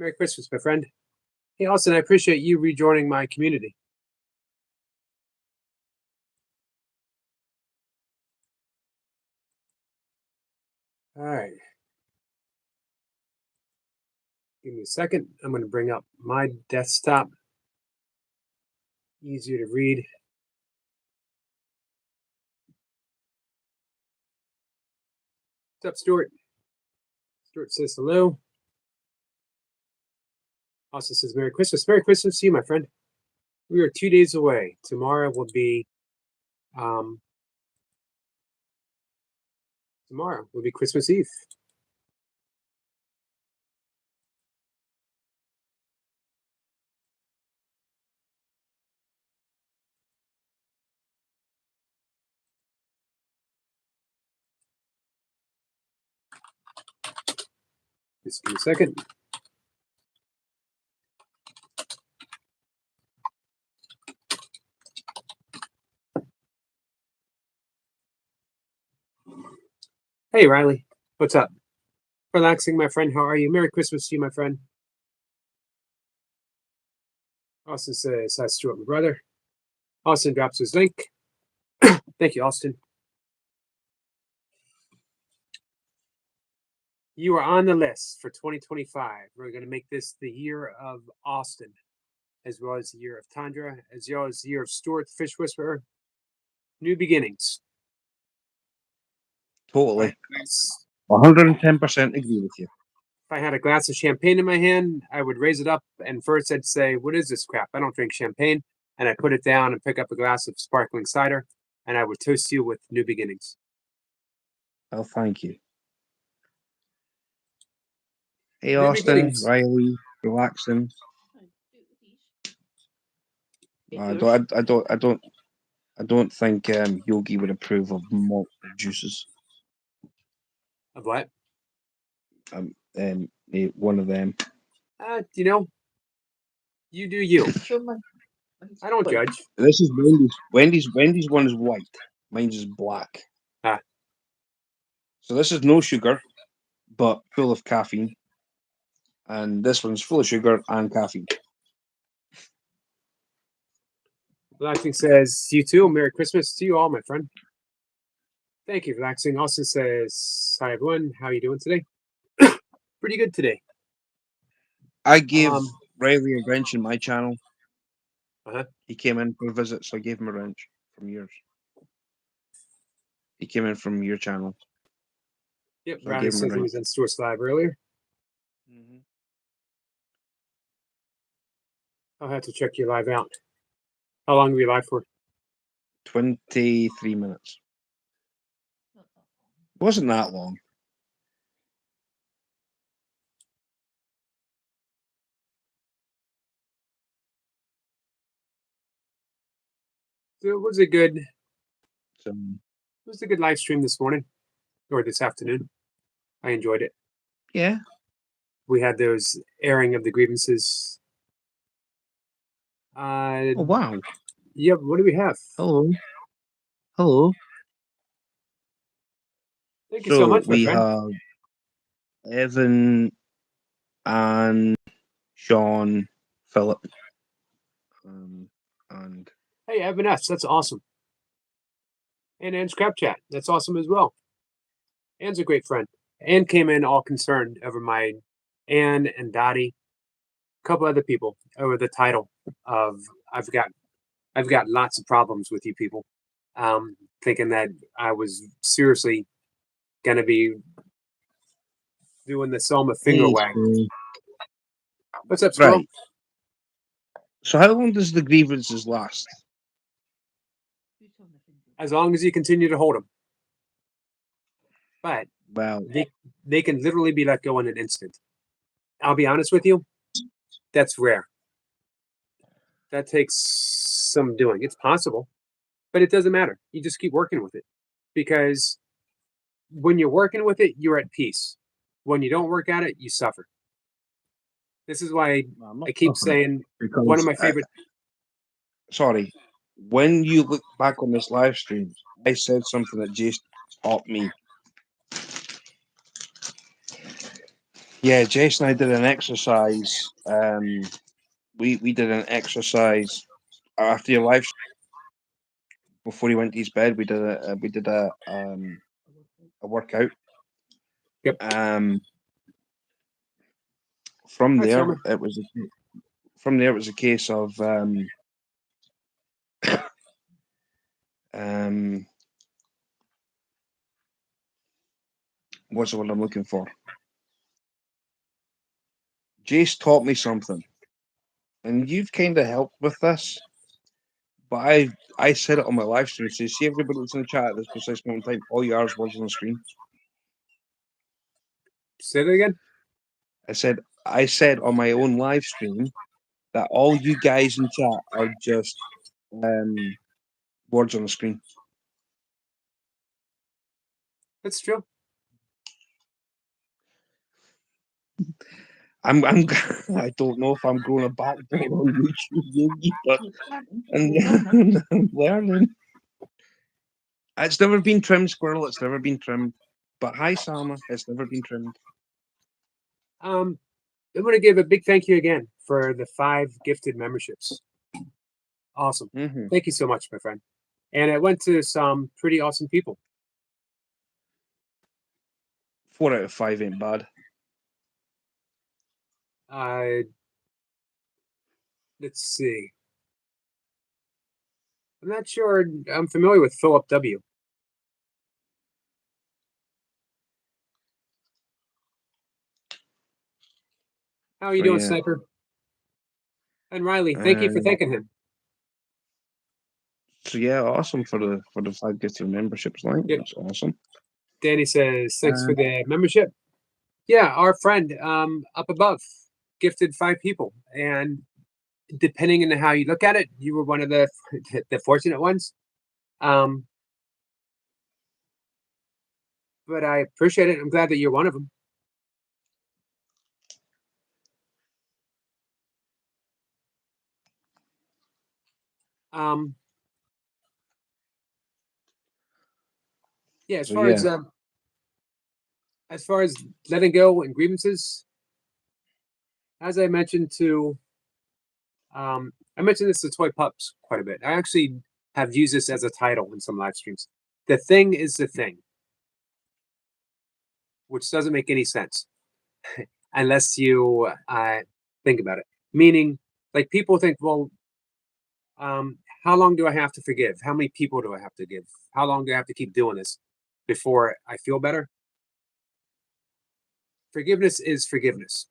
Merry Christmas, my friend. Hey, Austin, I appreciate you rejoining my community. All right. Give me a second. I'm going to bring up my desktop. Easier to read. What's up, Stuart? Stuart says hello. Austin says Merry Christmas. Merry Christmas to you, my friend. We are 2 days away. Tomorrow will be Christmas Eve. Just give me a second. Hey, Riley. What's up? Relaxing, my friend. How are you? Merry Christmas to you, my friend. Austin says, hi, Stuart, my brother. Austin drops his link. Thank you, Austin. You are on the list for 2025. We're going to make this the year of Austin, as well as the year of Tundra, as well as the year of Stuart, the Fish Whisperer. New beginnings. Totally. 110% agree with you. If I had a glass of champagne in my hand, I would raise it up, and first I'd say, what is this crap? I don't drink champagne. And I put it down and pick up a glass of sparkling cider, and I would toast you with new beginnings. Well, thank you. Hey, new Austin, beginnings. Riley, relaxing. I don't think Yogi would approve of malt juices. Of what? One of them. You do you. I don't judge. This is Wendy's. Wendy's one is white. Mine's is black. So this is no sugar, but full of caffeine. And this one's full of sugar and caffeine. Relaxing says, you too. Merry Christmas to you all, my friend. Thank you, Relaxing. Austin says, hi, everyone. How are you doing today? Pretty good today. I gave Riley a wrench in my channel. Uh-huh. He came in for a visit, so I gave him a wrench from yours. He came in from your channel. Yep, so Riley says he was in Stuart's live earlier. Mm-hmm. I'll have to check your live out. How long were you live for? 23 minutes. Wasn't that long. So it was a good live stream this morning or this afternoon. I enjoyed it. Yeah. We had those airing of the grievances. Oh, wow. Yep. What do we have? Hello. Thank you so much, my friend. We have Evan and Sean, Philip, and hey, Evan S. That's awesome. And Anne's Crap Chat. That's awesome as well. Anne's a great friend. Anne came in all concerned over my Anne and Dottie, a couple other people over the title of I've got lots of problems with you people. Thinking that I was seriously gonna be doing the Selma finger wag. What's up, Squirrel? Right. So how long does the grievances last? As long as you continue to hold them. But well, they can literally be let go in an instant. I'll be honest with you, that's rare. That takes some doing. It's possible, but it doesn't matter. You just keep working with it. Because when you're working with it, you're at peace. When you don't work at it, you suffer. This is why I keep saying one of my favorite. Sorry. When you look back on this live stream, I said something that Jason taught me. Yeah, Jason and I did an exercise. We did an exercise after your live before he went to his bed. We did a workout. Yep. From Hi, there Selma. it was a case of what's the word I'm looking for? Jace taught me something, and you've kind of helped with this. But I said it on my live stream. So see everybody that's in the chat at this precise moment in time. All yours words on the screen. Say that again. I said on my own live stream that all you guys in chat are just words on the screen. That's true. I'm I don't know if I'm growing a backbone on YouTube, Yogi, but I'm learning. It's never been trimmed, Squirrel. It's never been trimmed. But hi, Salma. It's never been trimmed. I'm going to give a big thank you again for the 5 gifted memberships. Awesome. Mm-hmm. Thank you so much, my friend. And it went to some pretty awesome people. 4 out of 5 ain't bad. Let's see. I'm not sure. I'm familiar with Philip W. How are you doing, Sniper? And Riley, thank you for thanking him. So yeah, awesome for the 5 gifted memberships, like Yep. That's awesome. Danny says thanks for the membership. Yeah, our friend up above gifted 5 people, and depending on how you look at it, you were one of the fortunate ones. But I appreciate it. I'm glad that you're one of them. Yeah, as far as letting go and grievances, as I mentioned to, I mentioned this to Toy Pups quite a bit. I actually have used this as a title in some live streams. The thing is the thing, which doesn't make any sense unless you think about it. Meaning, like people think, well, how long do I have to forgive? How many people do I have to give? How long do I have to keep doing this before I feel better? Forgiveness is forgiveness.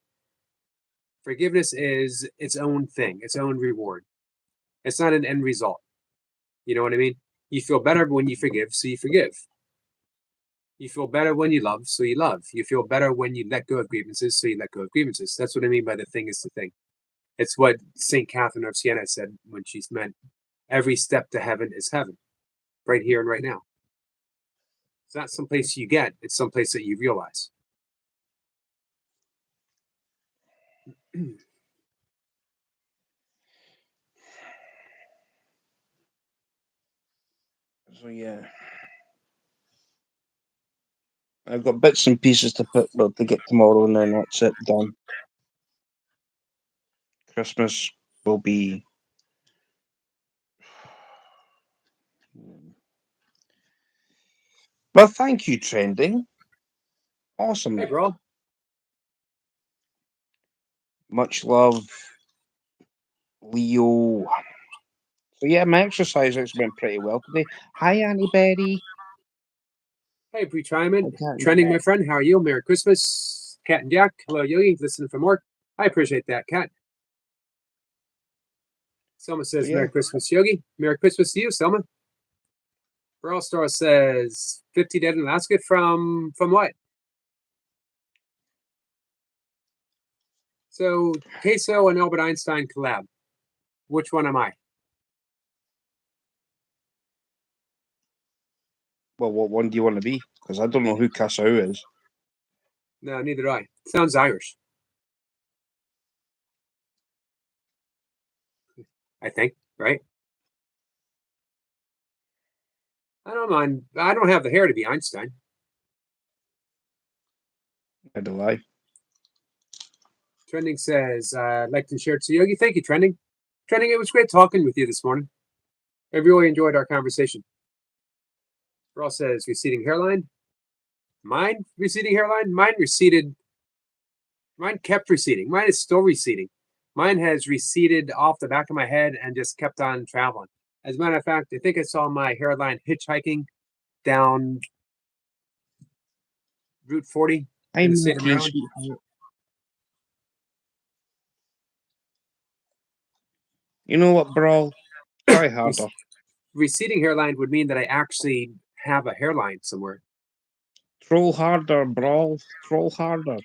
Forgiveness is its own thing, its own reward. It's not an end result. You know what I mean? You feel better when you forgive, so you forgive. You feel better when you love, so you love. You feel better when you let go of grievances, so you let go of grievances. That's what I mean by the thing is the thing. It's what St. Catherine of Siena said when she's meant every step to heaven is heaven, right here and right now. It's not someplace you get, it's someplace that you realize. So yeah, I've got bits and pieces to get tomorrow, and then that's it, done. Christmas will be. Well, thank you, Trending. Awesome. Hey, bro. Much love, Leo. So yeah, my exercise actually went pretty well today. Hi, Auntie Betty. Hey, Pre-Triman. Trending, my friend. How are you? Merry Christmas. Cat and Jack. Hello, Yogi. Listening for more. I appreciate that, Cat. Selma says, yeah. Merry Christmas, Yogi. Merry Christmas to you, Selma. Brawl Star says 50 Dead in Alaska from what? So Queso and Albert Einstein collab. Which one am I? Well, what one do you want to be? Because I don't know who Cassou is. No, neither do I. Sounds Irish. I think, right? I don't mind. I don't have the hair to be Einstein. I don't lie. Trending says, I'd like to share to Yogi. Thank you, Trending. Trending, it was great talking with you this morning. I really enjoyed our conversation. Raw says, receding hairline. Mine receding hairline. Mine receded. Mine kept receding. Mine is still receding. Mine has receded off the back of my head and just kept on traveling. As a matter of fact, I think I saw my hairline hitchhiking down Route 40 in the state of Maryland. You know what, bro? Try harder. Receding hairline would mean that I actually have a hairline somewhere. Troll harder, bro. Troll harder.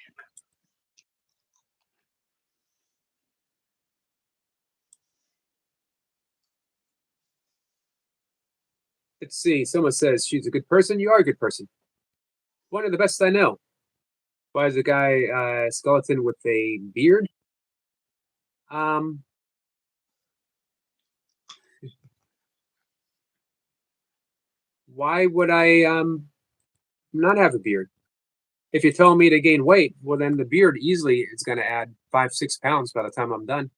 Let's see. Someone says she's a good person. You are a good person. One of the best I know. Why is a guy skeleton with a beard? Why would I not have a beard? If you tell me to gain weight, well, then the beard easily is going to add 5-6 pounds by the time I'm done.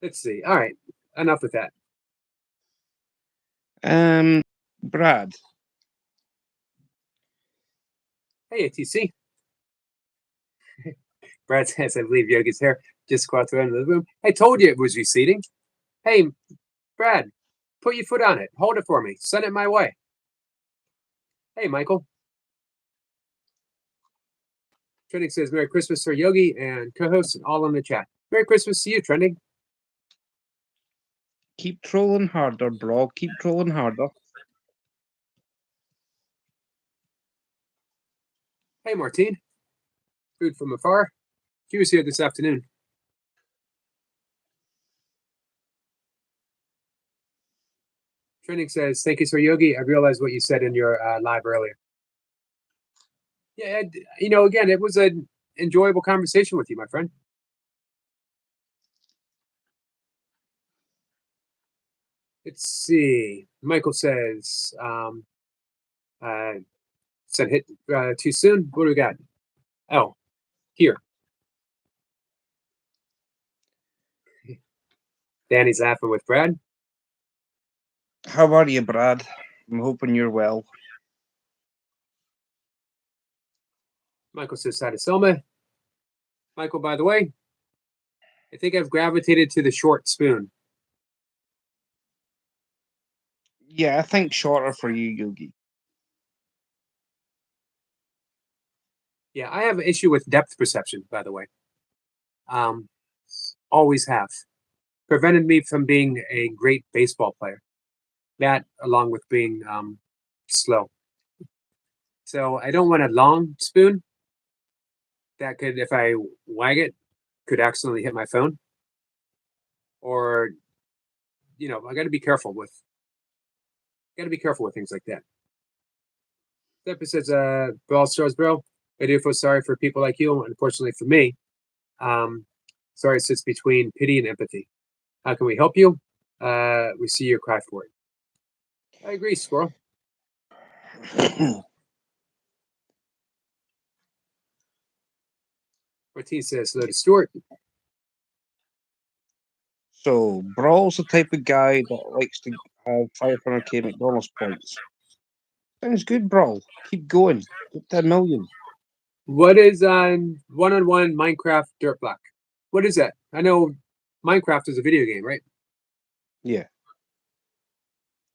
Let's see. All right, enough with that. Brad. Hey, ATC. Brad says, I believe Yogi's hair just got to the end of the room. I told you it was receding. Hey, Brad, put your foot on it. Hold it for me. Send it my way. Hey, Michael. Trending says, Merry Christmas, Sir Yogi, and co-hosts and all in the chat. Merry Christmas to you, Trending. Keep trolling harder, bro. Keep trolling harder. Hey, Martine. Food from afar. She was here this afternoon. Trending says, thank you, Sir Yogi. I realized what you said in your live earlier. Yeah, again, it was an enjoyable conversation with you, my friend. Let's see. Michael says, said hit too soon. What do we got? Oh, here. Danny's laughing with Brad. How are you, Brad? I'm hoping you're well. Michael says hi to Selma. Michael, by the way, I think I've gravitated to the short spoon. Yeah, I think shorter for you, Yogi. Yeah, I have an issue with depth perception, by the way. Always have. Prevented me from being a great baseball player. That, along with being slow. So I don't want a long spoon that could, if I wag it, could accidentally hit my phone. Or, I got to be careful with things like that. Stepper says, Brawl Stars, bro. I do feel sorry for people like you. Unfortunately for me, sorry sits between pity and empathy. How can we help you? We see your cry for it. I agree, Squirrel. Martine says, hello to Stuart. So, Brawl's the type of guy that likes to have 500k McDonald's points. Sounds good, Brawl. Keep going. Get to 1 million. What is one-on-one Minecraft Dirt Block? What is that? I know Minecraft is a video game, right? Yeah.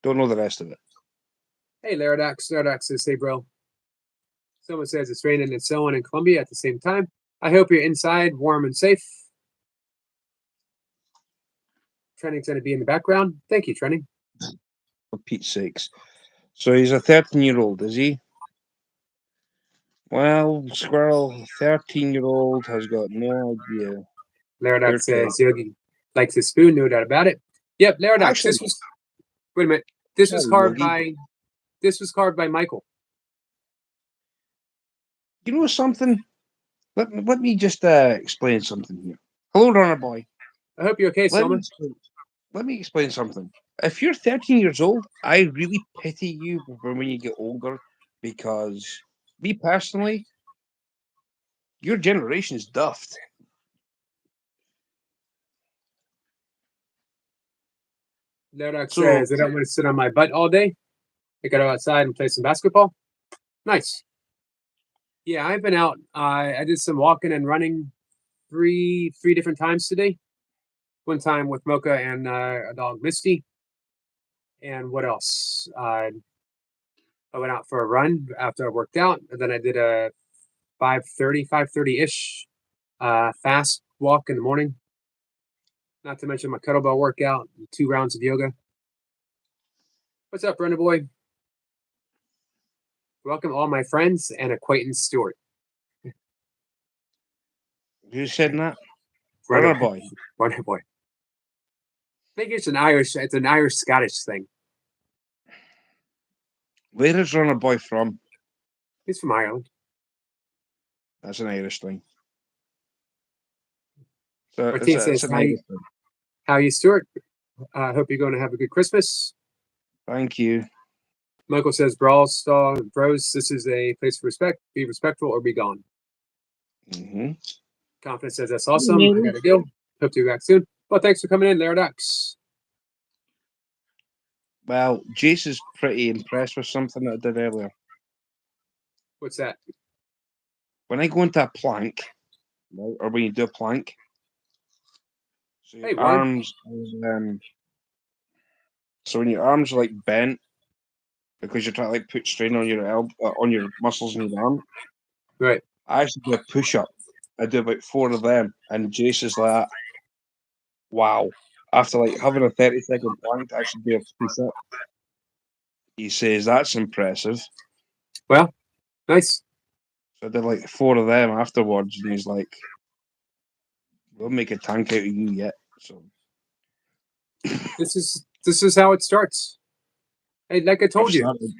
Don't know the rest of it. Hey, Laradox. Laradox says, hey, bro. Someone says it's raining and so on in Colombia at the same time. I hope you're inside, warm and safe. Trending's going to be in the background. Thank you, Trending. For Pete's sakes. So he's a 13-year-old, is he? Well, Squirrel, 13-year-old, has got no idea. Laradox says Yogi likes his spoon, no doubt about it. Yep, Laradox. Actually, wait a minute. This was carved by Michael. You know something? Let me just explain something here. Hello, Runner Boy. I hope you're okay, Selma. Let me explain something. If you're 13 years old, I really pity you when you get older, because me personally, Your generation's duffed. Lodak So- says, I don't want to sit on my butt all day. I gotta go outside and play some basketball. Nice. Yeah, I've been out. I did some walking and running three different times today. One time with Mocha and a dog Misty. And what else? I went out for a run after I worked out, and then I did a 5:30 ish fast walk in the morning. Not to mention my kettlebell workout, and 2 rounds of yoga. What's up, Brenda boy? Welcome all my friends and acquaintance Stuart. Who said that? Brenda Brother boy. Brenda boy. I think it's an Irish Scottish thing. Where is Runner Boy from? He's from Ireland. That's an Irish thing. So Martine it's says, an Irish thing. How are you, Stuart? I hope you're going to have a good Christmas. Thank you. Michael says, Brawl Stall Bros, this is a place for respect. Be respectful or be gone. Mm-hmm. Confidence says, that's awesome. I got to go. Hope to be back soon. Well, thanks for coming in, Laradox. Well, Jace is pretty impressed with something that I did earlier. What's that? When I go into a plank, right, or when you do a plank, so your Hey, Warren. arms, so when your arms are like bent because you're trying to like put strain on your on your muscles in your arm. Right. I actually do a push up. I do about 4 of them, and Jace is like, "Wow!" After like having a 30-second plank to actually do a push up, he says that's impressive. Well, nice. So I did like 4 of them afterwards, and he's like, "We'll make a tank out of you yet." So This is how it starts. Hey, like I told I've you, started.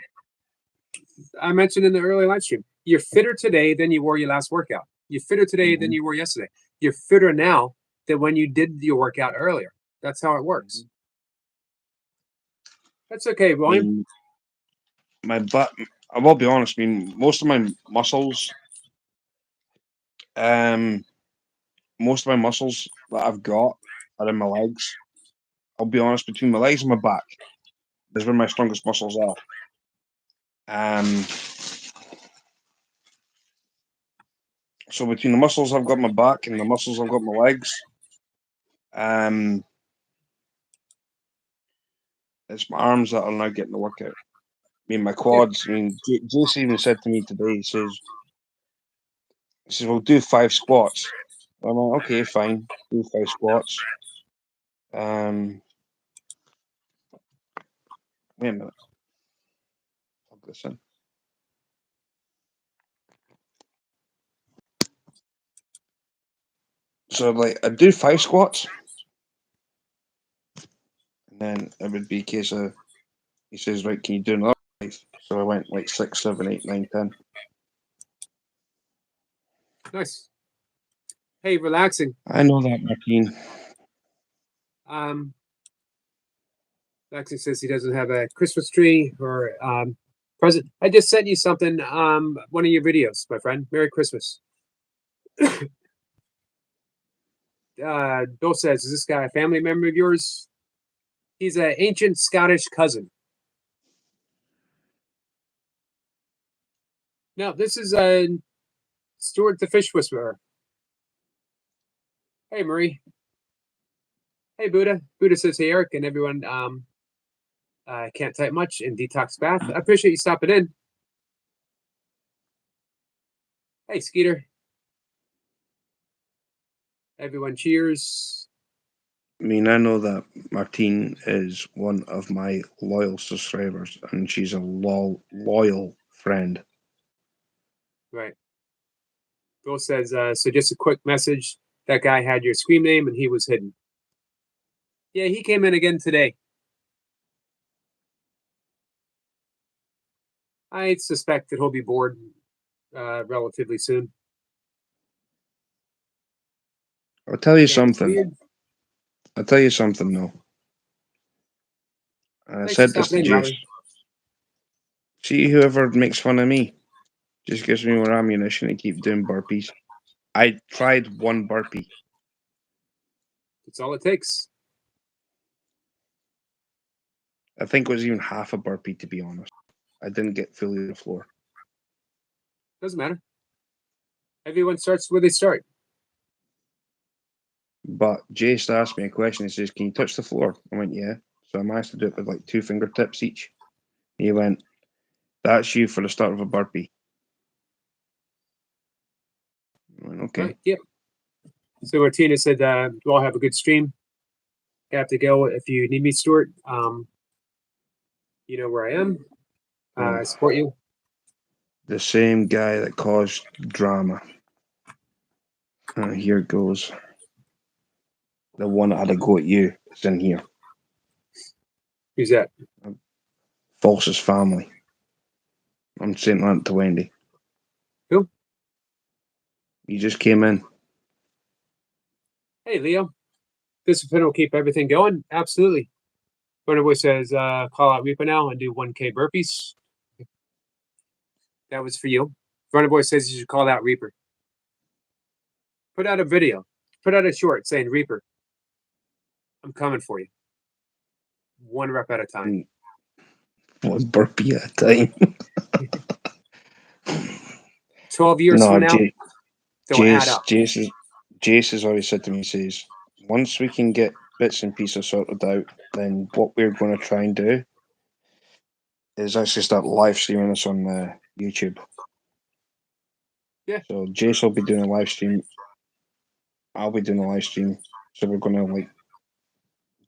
I mentioned in the early live stream, you're fitter today than you were your last workout. You're fitter today than you were yesterday. You're fitter now than when you did your workout earlier. That's how it works. That's okay, I William. mean, my butt. I will be honest. I mean, most of my muscles, most of my muscles that I've got are in my legs. I'll be honest. Between my legs and my back is where my strongest muscles are. So between the muscles I've got in my back and the muscles I've got in my legs, it's my arms that are now getting the workout. I mean, my quads. I mean, Jason even said to me today. He says, "We'll do 5 squats." I'm like, "Okay, fine, do 5 squats." Wait a minute. Plug this in. So like I'd do 5 squats, and then it would be a case of he says, "Right, can you do another 5?" So I went like 6, 7, 8, 9, 10. Nice. Hey, relaxing. I know that, Martine. Relaxing says he doesn't have a Christmas tree or present. I just sent you something. One of your videos, my friend. Merry Christmas. Bill says, is this guy a family member of yours? He's an ancient Scottish cousin. No, this is Stuart the Fish Whisperer. Hey, Marie. Hey, Buddha. Buddha says, hey, Eric, and everyone. I can't type much in Detox Bath. I appreciate you stopping in. Hey, Skeeter. Everyone, cheers. I mean, I know that Martine is one of my loyal subscribers, and she's a loyal friend. Right. Bill says, so just a quick message. That guy had your screen name and he was hidden. Yeah, he came in again today. I suspect that he'll be bored relatively soon. I'll tell you And something. weird. I'll tell you something, though. I Thanks said for this to stopping in, Jace. Robin. See, whoever makes fun of me just gives me more ammunition to keep doing burpees. I tried one burpee. That's all it takes. I think it was even half a burpee, to be honest. I didn't get fully to the floor. Doesn't matter. Everyone starts where they start. But Jace asked me a question. He says, "Can you touch the floor?" I went, "Yeah." So I managed to do it with like 2 fingertips each. He went, "That's you for the start of a burpee." I went, "Okay." Right, yep. So Martina said, we'll have a good stream. I have to go. If you need me, Stuart, you know where I am. I support you. The same guy that caused drama. Here it goes. The one that had a go at you is in here. Who's that? False's family. I'm saying that to Wendy. Who? You just came in. Hey, Leo. Discipline will keep everything going. Absolutely. Burner Boy says, call out Reaper now and do 1K burpees. That was for you. Burner Boy says you should call out Reaper. Put out a video. Put out a short saying, Reaper, I'm coming for you. 1 rep at a time. 1 burpee at a time. 12 years from now, they'll add up. Jace has always said to me, he says, once we can get bits and pieces sorted out, then what we're going to try and do is actually start live streaming this on YouTube. Yeah. So Jace will be doing a live stream. I'll be doing a live stream. So we're going to like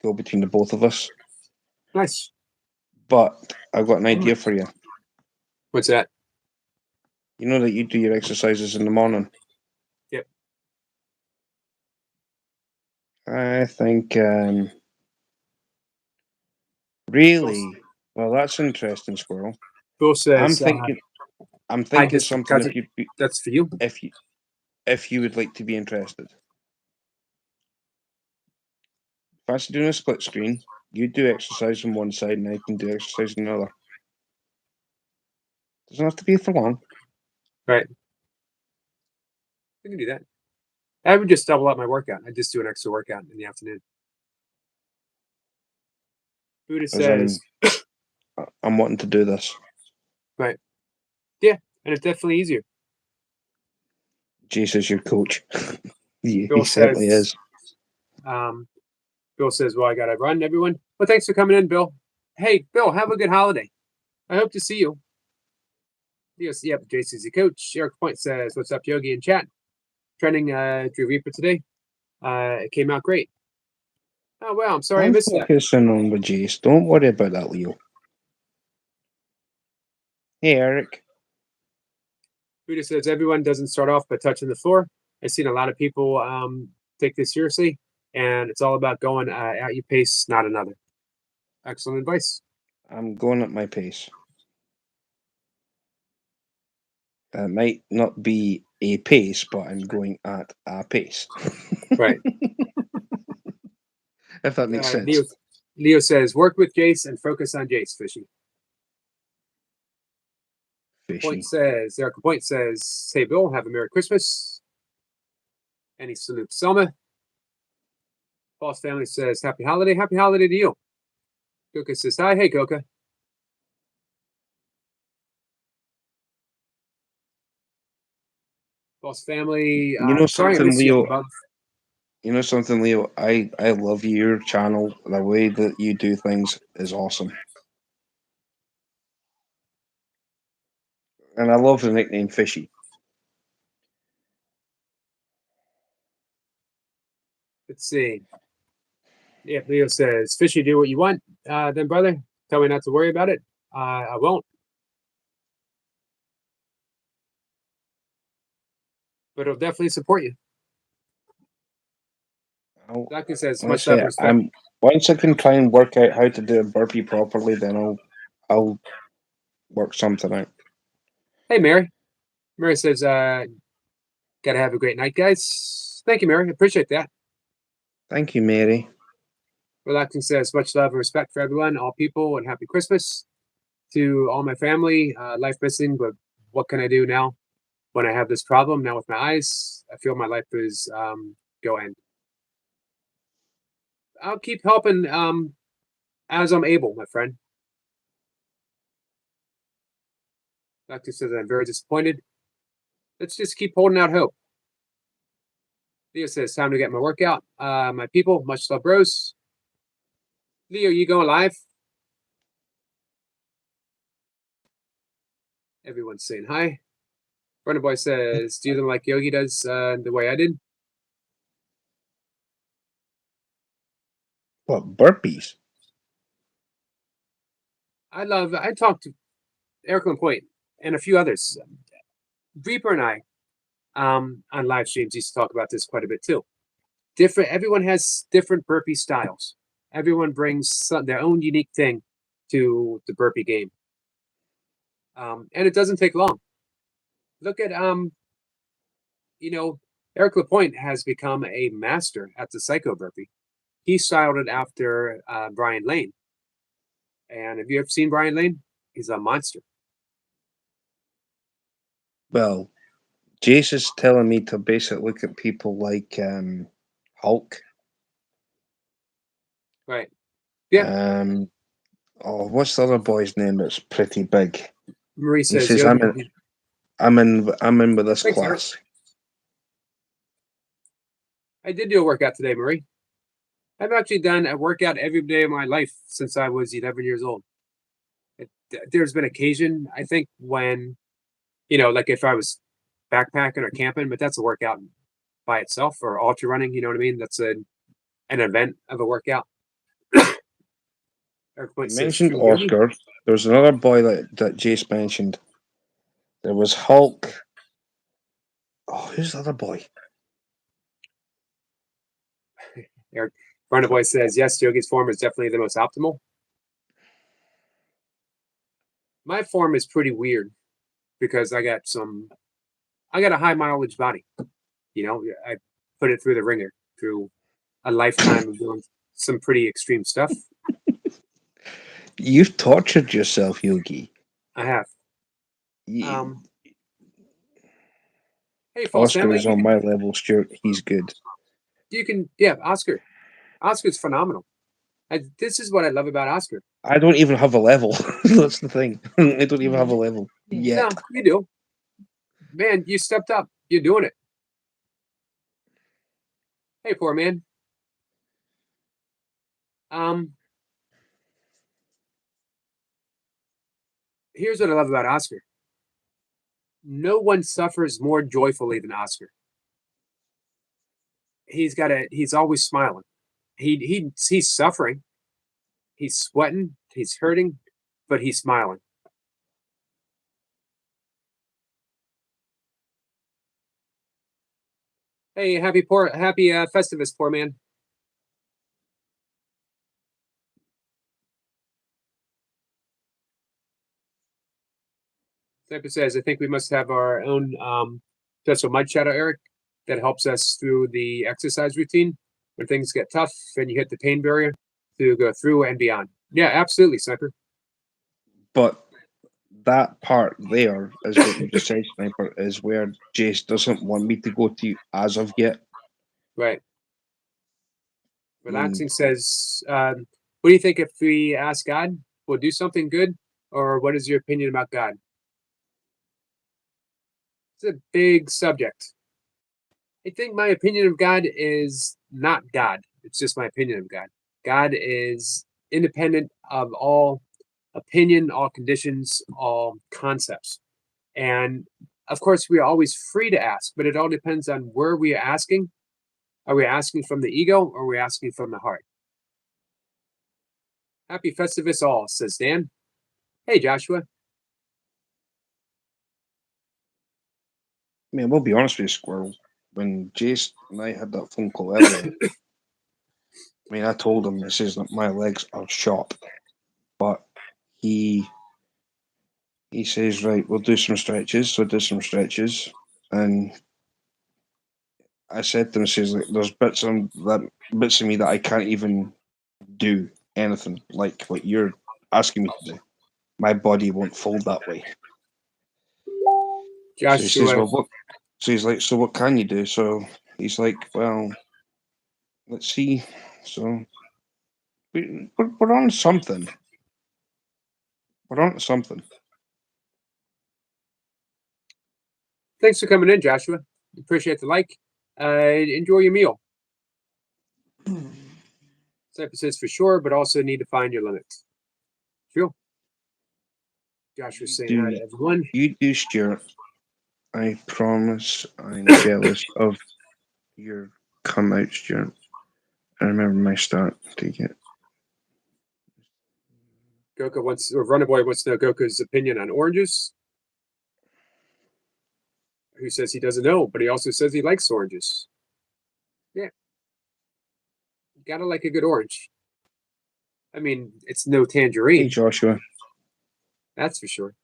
go between the both of us. Nice. But I've got an idea for you. What's that? You know that you do your exercises in the morning? Yep. I think really, well, that's interesting, Squirrel. Bill says, I'm thinking something that's for you. If you would like to be interested. Fancy doing a split screen, you do exercise on one side and I can do exercise on the other. Doesn't have to be for long. Right. We can do that. I would just double up my workout. I just do an extra workout in the afternoon. Buddha says, I'm wanting to do this. Right. Yeah, and it's definitely easier. Jesus, your coach. He Bill certainly says, is. Bill says, well, I got to run, everyone. Well, thanks for coming in, Bill. Hey, Bill, have a good holiday. I hope to see you. Yes, yep, JC's the coach. Eric Point says, what's up, Yogi in chat? Trending Drew Reaper today. It came out great. Oh, well, I'm sorry I missed that. Focusing on with Jace. Don't worry about that, Leo. Hey, Eric. Buddha says, everyone doesn't start off by touching the floor. I've seen a lot of people take this seriously, and it's all about going at your pace, not another. Excellent advice. I'm going at my pace. It might not be a pace, but I'm going at a pace. Right. If that makes sense. Leo says, work with Jace and focus on Jace, Fishy. Point says, Erica Point says, hey, Bill, have a Merry Christmas. And he salutes Selma. Boss Family says, happy holiday to you. Goka says, hi. Hey, Goka. Boss Family. You know something, Leo? You know something, Leo? I love your channel. The way that you do things is awesome. And I love the nickname Fishy. Let's see. Yeah, Leo says, Fishy, do what you want, then, brother. Tell me not to worry about it. I won't. But it'll definitely support you. Doctor says, much love, respect. Once I can try and work out how to do a burpee properly, then I'll work something out. Hey, Mary. Mary says, gotta have a great night, guys. Thank you, Mary. I appreciate that. Thank you, Mary. Relaxing says, much love and respect for everyone, all people, and happy Christmas to all my family. Life missing, but what can I do now when I have this problem now with my eyes? I feel my life is going. I'll keep helping as I'm able, my friend. Doctor says I'm very disappointed. Let's just keep holding out hope. Leo says, time to get my workout. My people, much love, bros. Leo, you going live? Everyone's saying hi. Runner Boy says, do them like Yogi does the way I did. What, burpees? I talked to Eric LaPointe and a few others. Reaper and I on live streams used to talk about this quite a bit too. Everyone has different burpee styles. Everyone brings their own unique thing to the burpee game. And it doesn't take long. Look at Eric LaPointe has become a master at the psycho burpee. He styled it after Brian Lane. And have you ever seen Brian Lane? He's a monster. Well, Jace is telling me to basically look at people like Hulk. Right. Yeah. Oh, what's the other boy's name that's pretty big? Marie He says, says, I'm in with this Thanks, class. Eric. I did do a workout today, Marie. I've actually done a workout every day of my life since I was 11 years old. There's been occasion, I think, when, like if I was backpacking or camping, but that's a workout by itself, or ultra running, you know what I mean? That's an event of a workout. You mentioned Oscar. There was another boy that Jace mentioned. There was Hulk. Oh, who's the other boy? Eric Boy says, yes, Yogi's form is definitely the most optimal. My form is pretty weird because I got a high mileage body. I put it through the ringer through a lifetime of doing some pretty extreme stuff. You've tortured yourself, Yogi. I have. Hey, Oscar is on my level, Stuart. He's good. Oscar. Oscar's phenomenal. This is what I love about Oscar. I don't even have a level. That's the thing. I don't even have a level yet. No, you do. Man, you stepped up. You're doing it. Hey, poor man. Here's what I love about Oscar. No one suffers more joyfully than Oscar. He's always smiling. He's suffering. He's sweating. He's hurting, but he's smiling. Hey, happy Festivus, poor man. Sniper says, I think we must have our own special mud shadow, Eric, that helps us through the exercise routine when things get tough and you hit the pain barrier to go through and beyond. Yeah, absolutely, Sniper. But that part there is what you just said, Sniper, is where Jace doesn't want me to go to as of yet. Right. Relaxing says, what do you think if we ask God, we'll do something good? Or what is your opinion about God? It's a big subject. I think my opinion of God is not God. It's just my opinion of God. God is independent of all opinion, all conditions, all concepts. And of course, we are always free to ask, but it all depends on where we are asking. Are we asking from the ego or are we asking from the heart? Happy Festivus all, says Dan. Hey, Joshua. Man, we'll be honest with you, Squirrel. When Jace and I had that phone call earlier, I told him, I says that my legs are shot. But he says, right, we'll do some stretches. So I did some stretches. And I said to him, says, like, there's bits of me that I can't even do anything like what you're asking me to do. My body won't fold that way. Joshua. So he says, well, So he's like, so what can you do? So he's like, well, let's see. So we're on something. We're on something. Thanks for coming in, Joshua. Appreciate the like. Enjoy your meal. This says for sure, but also need to find your limits. Sure. Joshua's saying hi to everyone. You do, Stuart. I promise I'm jealous of your come out, Stuart. I remember my start. Take it. Goka wants, or Runaway wants to know Goka's opinion on oranges. Who says he doesn't know, but he also says he likes oranges. Yeah. You gotta like a good orange. I mean, it's no tangerine. Hey, Joshua. That's for sure.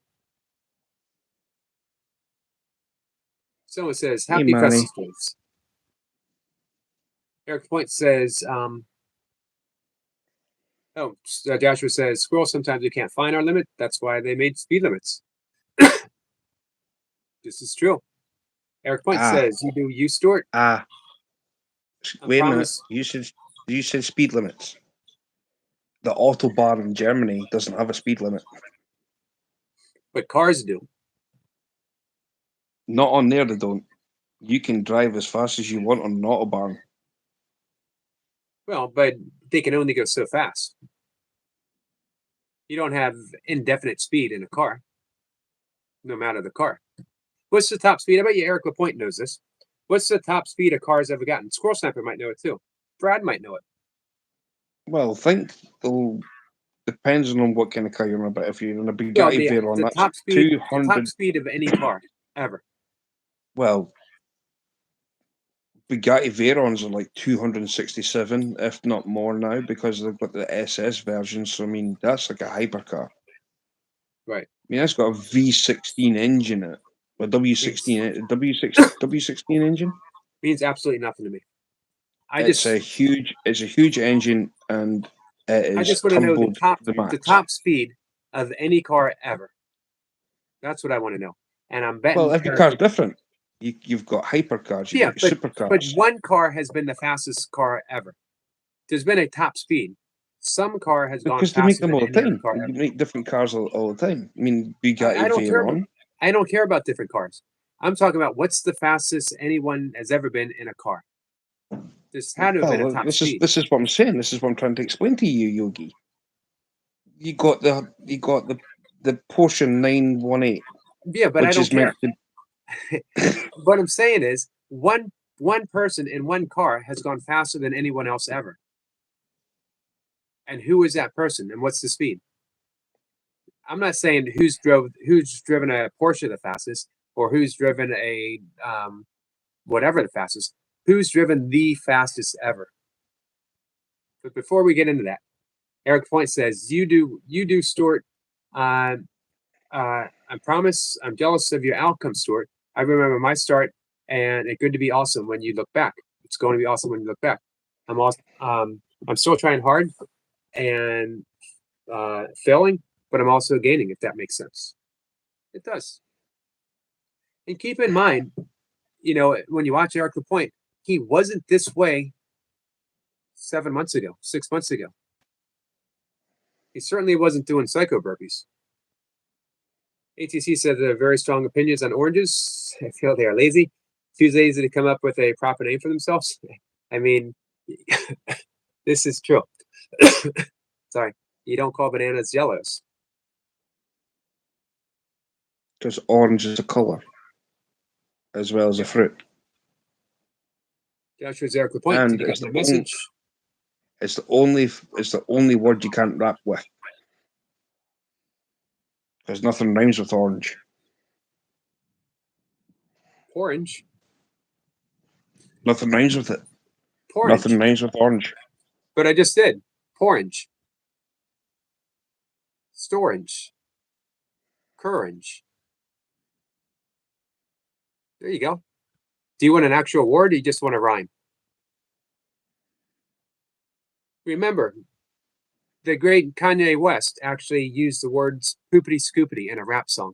Someone says, Hey, happy Manny. festive days. Eric Point says, Joshua says, squirrel, sometimes we can't find our limit. That's why they made speed limits. This is true. Eric Point says, you do you, Stuart? Wait a minute. You said speed limits. The Autobahn in Germany doesn't have a speed limit. But cars do. Not on there, they don't. You can drive as fast as you want on an Autobahn. Well, but they can only go so fast. You don't have indefinite speed in a car, no matter the car. What's the top speed? I bet you Eric Lapointe knows this. What's the top speed a car's ever gotten? Squirrel Sniper might know it too. Brad might know it. Well, I think depends on what kind of car you're in. But if you're in a Bugatti Veyron, the that's top speed, 200. the top speed of any car ever. Well, Bugatti Veyrons are like 267, if not more now, because they've got the SS version. So I mean, that's like a hypercar. Right. I mean, that's got a V16 engine in it. A W16 engine. Means absolutely nothing to me. It's a huge engine, and it is I just want to know the top speed of any car ever. That's what I want to know. And I'm betting. Well, every car's different. You've got hypercars, you've got supercars. But one car has been the fastest car ever. There's been a top speed. Some car has gone faster. Because they make them all the than any time. other car They make different cars all the time. I mean, Bugatti I don't care Veyron. I don't care about different cars. I'm talking about what's the fastest anyone has ever been in a car. This had to have been a top speed. This is what I'm saying. This is what I'm trying to explain to you, Yogi. You got the Porsche 918. Yeah, but I don't care. What I'm saying is one person in one car has gone faster than anyone else ever. And who is that person and what's the speed? I'm not saying who's driven a Porsche the fastest or who's driven a whatever the fastest. Who's driven the fastest ever? But before we get into that, Eric Point says, you do, Stuart. I promise I'm jealous of your outcome, Stuart. I remember my start, and it's good to be awesome when you look back. It's going to be awesome when you look back. I'm still trying hard and failing, but I'm also gaining, if that makes sense. It does. And keep in mind, when you watch Eric Lapointe, he wasn't this way 7 months ago, 6 months ago. He certainly wasn't doing psycho burpees. ATC said they're very strong opinions on oranges. I feel they are lazy. Too lazy to come up with a proper name for themselves. I mean, this is true. Sorry, you don't call bananas yellows. Because orange is a color, as well as a fruit. Joshua's Eric Lapointe. And it's the message. It's the only word you can't rap with. Because nothing rhymes with orange. Orange. Nothing rhymes with it. Porridge. Nothing rhymes with orange. But I just did. Porridge. Storage. Courage. There you go. Do you want an actual word or you just want a rhyme? Remember, the great Kanye West actually used the words poopity scoopity in a rap song.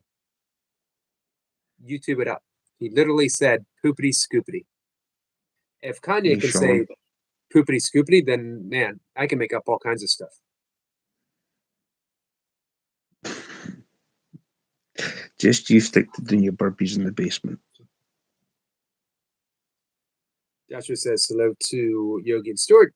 YouTube it up. He literally said poopity scoopity. If Kanye You can sure? say poopity scoopity, then man, I can make up all kinds of stuff. Just you stick to doing your burpees in the basement. Joshua says hello to Yogi and Stuart.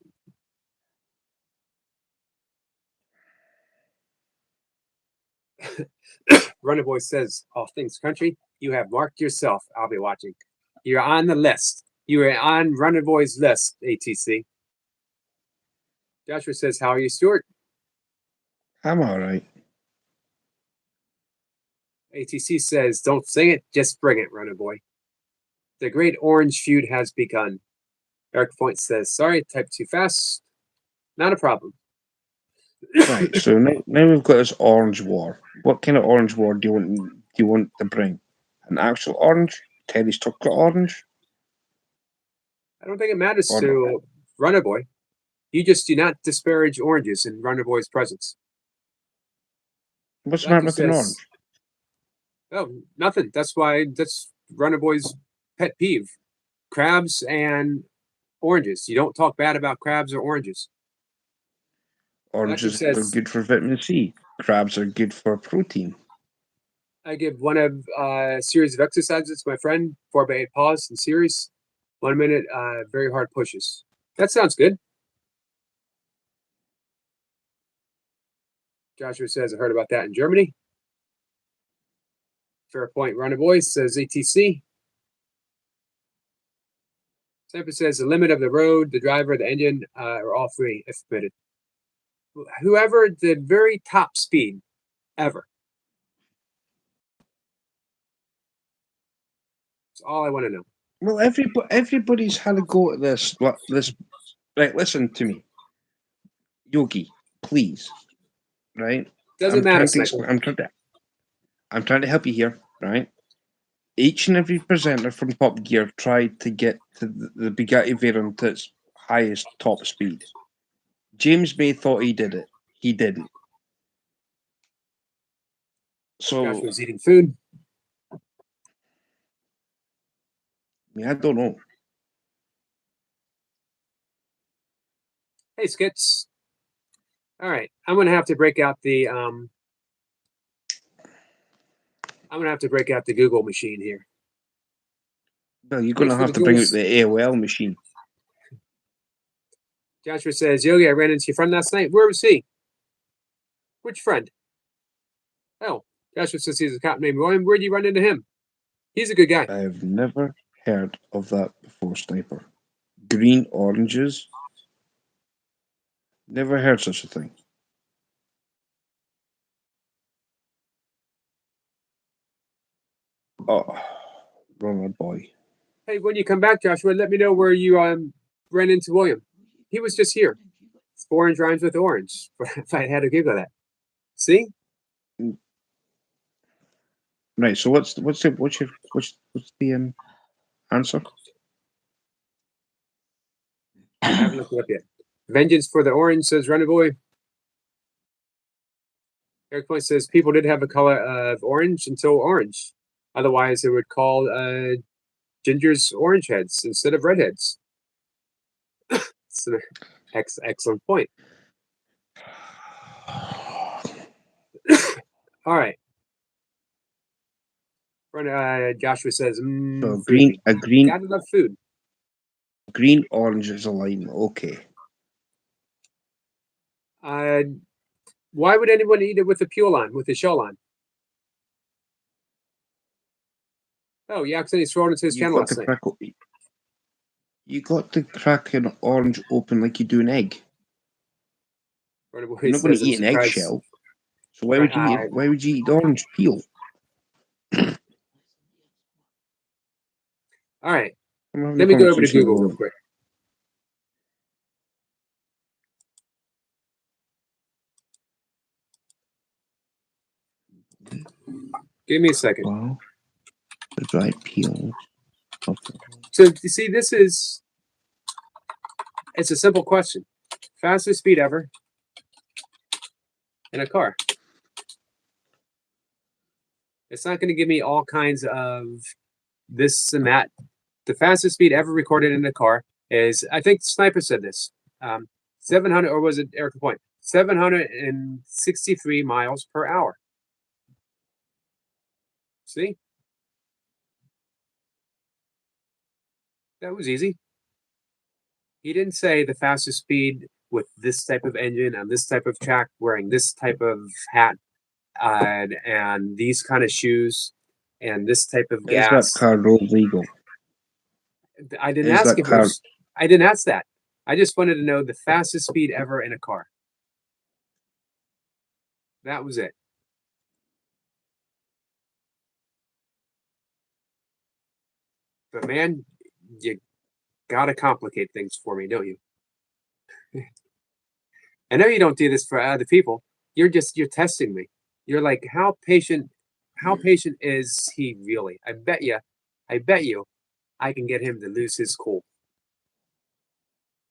Runner Boy says, all things country, you have marked yourself. I'll be watching. You're on the list. You are on Runner Boy's list, ATC. Joshua says, how are you, Stuart? I'm all right. ATC says, don't sing it, just bring it, Runner Boy. The great orange feud has begun. Eric Point says, sorry, typed too fast. Not a problem. Right. So now we've got this orange war. What kind of orange war do you want to bring? An actual orange? Terry's chocolate orange? I don't think it matters Or to Runner Boy. You just do not disparage oranges in Runner Boy's presence. what's the Like matter with an orange? Oh, nothing. That's Runner Boy's pet peeve. Crabs and oranges. You don't talk bad about crabs or oranges. Oranges are says, good for vitamin C. Crabs are good for protein. I give one of a series of exercises to my friend, 4x8 pause in series, 1 minute, very hard pushes. That sounds good. Joshua says, I heard about that in Germany. Fair point, Runner Boy says ATC. Samper says the limit of the road, the driver, the engine are all free if permitted. Whoever the very top speed ever. That's all I want to know. Well, everybody's had a go at this. Right, listen to me, Yogi, please. Right, Doesn't matter, Sniper. I'm trying to help you here. Right, each and every presenter from Top Gear tried to get to the Bugatti Veyron to its highest top speed. James May thought he did it. He didn't. So Joshua's eating food. I mean, I don't know. Hey, Skits. All right, I'm gonna have to break out the Google machine here. No, you're going to Thanks for have the to bring out Googles. the AOL machine. Joshua says, Yogi, I ran into your friend last night. Where was he? Which friend? Oh, Joshua says he's a cop named William. Where'd you run into him? He's a good guy. I have never heard of that before, Sniper. Green oranges? Never heard such a thing. Oh, Runner Boy. Hey, when you come back, Joshua, let me know where you ran into William. He was just here. Orange rhymes with orange. If I had to Google that. See? Right. So what's the answer? I haven't looked it up yet. Vengeance for the orange, says Runner Boy. Eric Point says people did have a color of orange until orange. Otherwise, they would call gingers orange heads instead of redheads. It's an excellent point. All right. Joshua says, So food. green Gotta love food. green orange is a line. Okay. Why would anyone eat it with a peel on, with the shell on? Oh, you accidentally thrown into his channel last night. You got to crack an orange open like you do an egg. You're not going to eat an eggshell. So why would you eat the orange peel? All right. Let me go over to Google real quick. Give me a second. Wow. The dried peel. Okay. So you see, it's a simple question. Fastest speed ever in a car. It's not going to give me all kinds of this and that. The fastest speed ever recorded in a car is, I think Sniper said this, 700, or was it Eric Point? 763 miles per hour. See? That was easy. He didn't say the fastest speed with this type of engine on this type of track, wearing this type of hat, and these kind of shoes, and this type of Is gas. that car road legal? I didn't Is ask that if it car? was, I didn't ask that. I just wanted to know the fastest speed ever in a car. That was it. But man, you gotta complicate things for me, don't you? I know you don't do this for other people. You're testing me. You're like, how patient is he really? I bet you I can get him to lose his cool.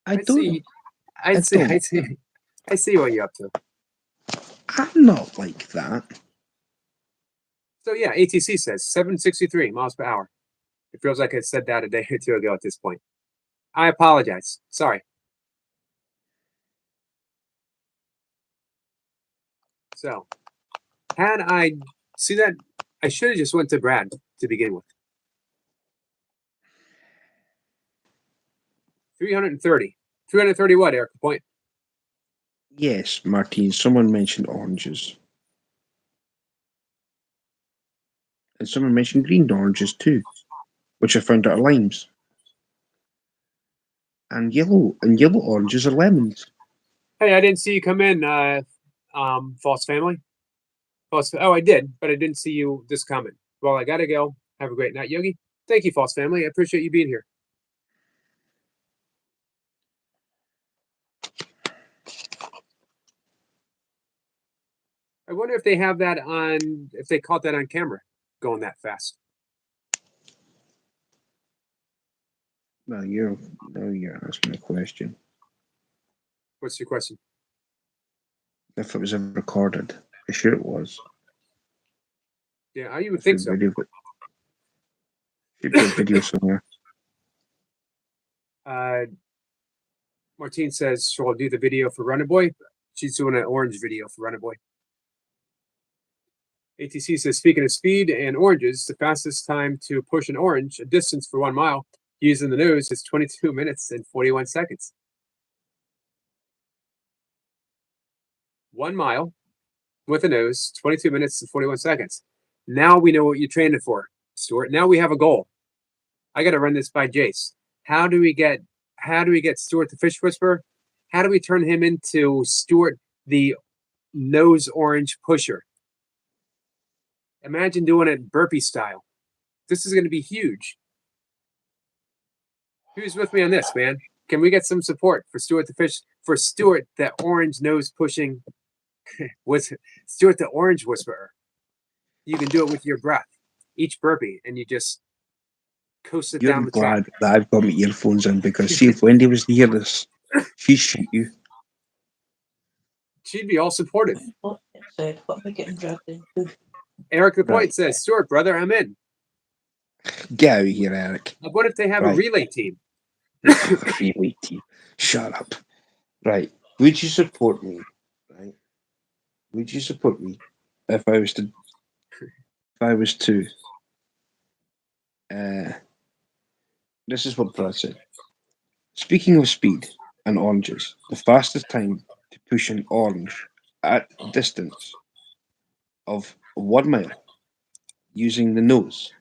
I don't. I see what you're up to. I'm not like that. So yeah, ATC says 763 miles per hour. It feels like I said that a day or two ago at this point. I apologize. Sorry. So, had I see that, I should have just went to Brad to begin with. 330. 330 what, Eric? Point. Yes, Martine. Someone mentioned oranges, and someone mentioned green oranges too, which I found out are limes. And yellow oranges are lemons. Hey, I didn't see you come in, False Family. Oh, I did, but I didn't see you this comment. Well, I gotta go. Have a great night, Yogi. Thank you, False Family. I appreciate you being here. I wonder if they have that on, if they caught that on camera, going that fast. Well, you're asking a question. What's your question? If it was ever recorded, I'm sure it was. Yeah, you would think so. Video, but should be a video somewhere. Martine says she'll do the video for Runner Boy. She's doing an orange video for Runner Boy. ATC says, speaking of speed and oranges, the fastest time to push an orange a distance for 1 mile using the nose is 22 minutes and 41 seconds. 1 mile with a nose, 22 minutes and 41 seconds. Now we know what you're training for, Stuart. Now we have a goal. I got to run this by Jace. How do we get Stuart the Fish Whisperer? How do we turn him into Stuart the nose orange pusher? Imagine doing it burpee style. This is going to be huge. Who's with me on this, man? Can we get some support for Stuart the Fish, for Stuart the orange nose pushing, Stuart the orange whisperer? You can do it with your breath, each burpee, and you just coast it down the track. Glad that I've got my earphones in, because see, if Wendy was to hear this, she'd shoot you. She'd be all supportive. What am I getting dragged into? Eric the Point Right. says, Stuart, brother, I'm in. Get out of here, Eric. What if they have a Right. relay team? Relay team. Shut up. Right. Would you support me? Right. Would you support me if I was to this is what Brad said. Speaking of speed and oranges, the fastest time to push an orange at a distance of 1 mile using the nose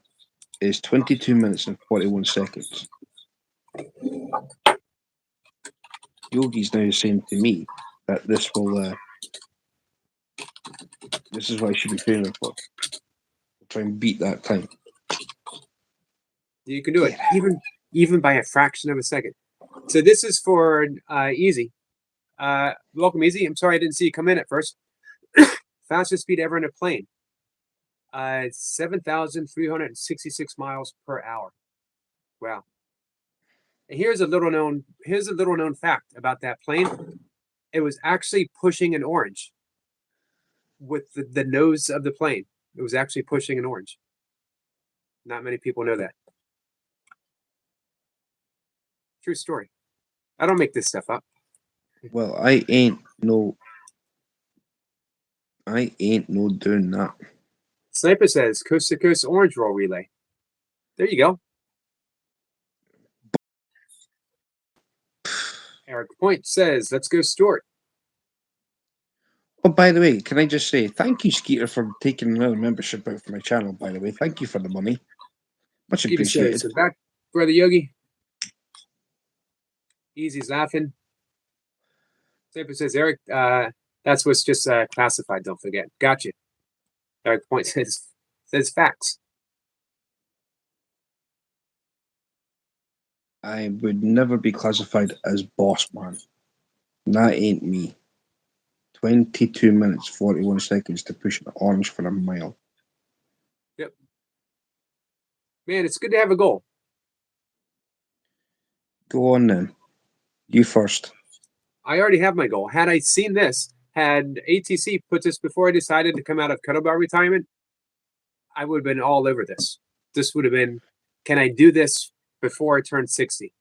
is 22 minutes and 41 seconds. Yogi's now saying to me that this is what I should be training for. Try and beat that time. You can do it, even by a fraction of a second. So this is for Easy. Welcome, Easy. I'm sorry I didn't see you come in at first. Fastest speed ever in a plane. 7,366 miles per hour. Wow. And here's a little known fact about that plane. It was actually pushing an orange with the nose of the plane. It was actually pushing an orange. Not many people know that. True story. I don't make this stuff up. Well, I ain't no doing that. Sniper says coast to coast orange roll relay. There you go. Eric Point says, let's go Stuart. Oh, by the way, can I just say thank you, Skeeter, for taking another membership out for my channel, by the way. Thank you for the money. Much Skeeter appreciated. says, back, Brother Yogi. Easy's laughing. Sniper says, Eric, that's what's just classified, don't forget. Gotcha. Eric Point says facts. I would never be classified as boss man. That ain't me. 22 minutes, 41 seconds to push an orange for a mile. Yep. Man, it's good to have a goal. Go on then. You first. I already have my goal. Had I seen this, had ATC put this before I decided to come out of kettlebell retirement, I would have been all over this. This would have been, can I do this before I turn 60?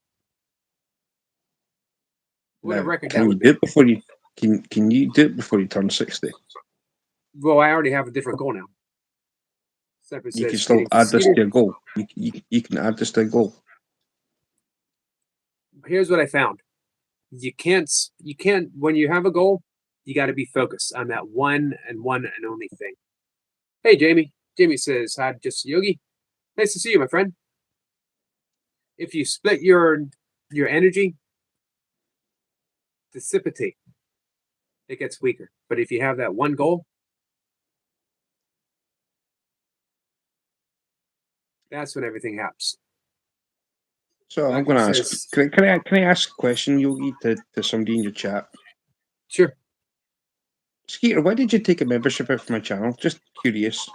What a Now, record that can you would do be. it before you can you do it before you turn 60? Well, I already have a different goal now. Sniper You can says, still add this to Skeeter, your goal. You can add this to a goal. here's what I found. You can't when you have a goal, you got to be focused on that one and only thing. Hey, Jamie. Jamie says, hi, just Yogi. Nice to see you, my friend. If you split your energy, dissipate, it gets weaker. But if you have that one goal, that's when everything happens. So I'm Like going to he ask. says- Can I ask a question, Yogi, to somebody in your chat? Sure. Skeeter, why did you take a membership out for my channel? Just curious.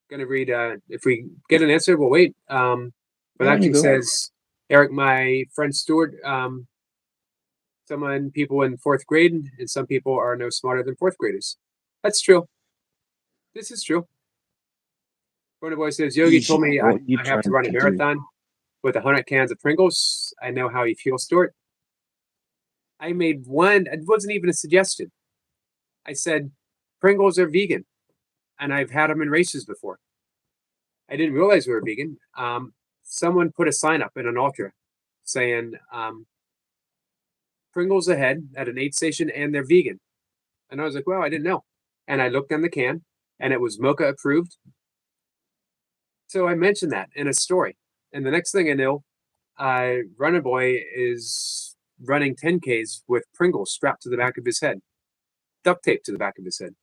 Gonna read. If we get an answer, we'll wait. There you Relaxing go. says, Eric, my friend Stuart. People in fourth grade, and some people are no smarter than fourth graders. That's true. This is true. Corner Boy says, Yogi Easy. told me What you I have to trying run a to do? marathon with 100 cans of Pringles. I know how you feel, Stuart. I made one. It wasn't even a suggestion. I said, Pringles are vegan, and I've had them in races before. I didn't realize we were vegan. Someone put a sign up in an ultra saying, Pringles ahead at an aid station, and they're vegan. And I was like, well, I didn't know. And I looked on the can, and it was Mocha approved. So I mentioned that in a story. And the next thing I know, Runner Boy is running 10Ks with Pringles strapped to the back of his head, duct tape to the back of his head.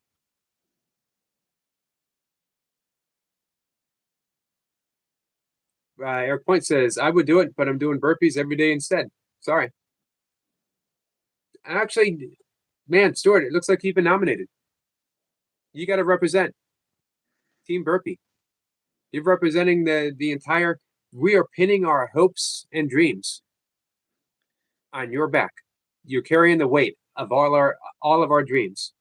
Eric Point says, I would do it, but I'm doing burpees every day instead. Sorry. Actually, man, Stuart, it looks like you've been nominated. You got to represent Team Burpee. You're representing the entire. We are pinning our hopes and dreams on your back. You're carrying the weight of all of our dreams.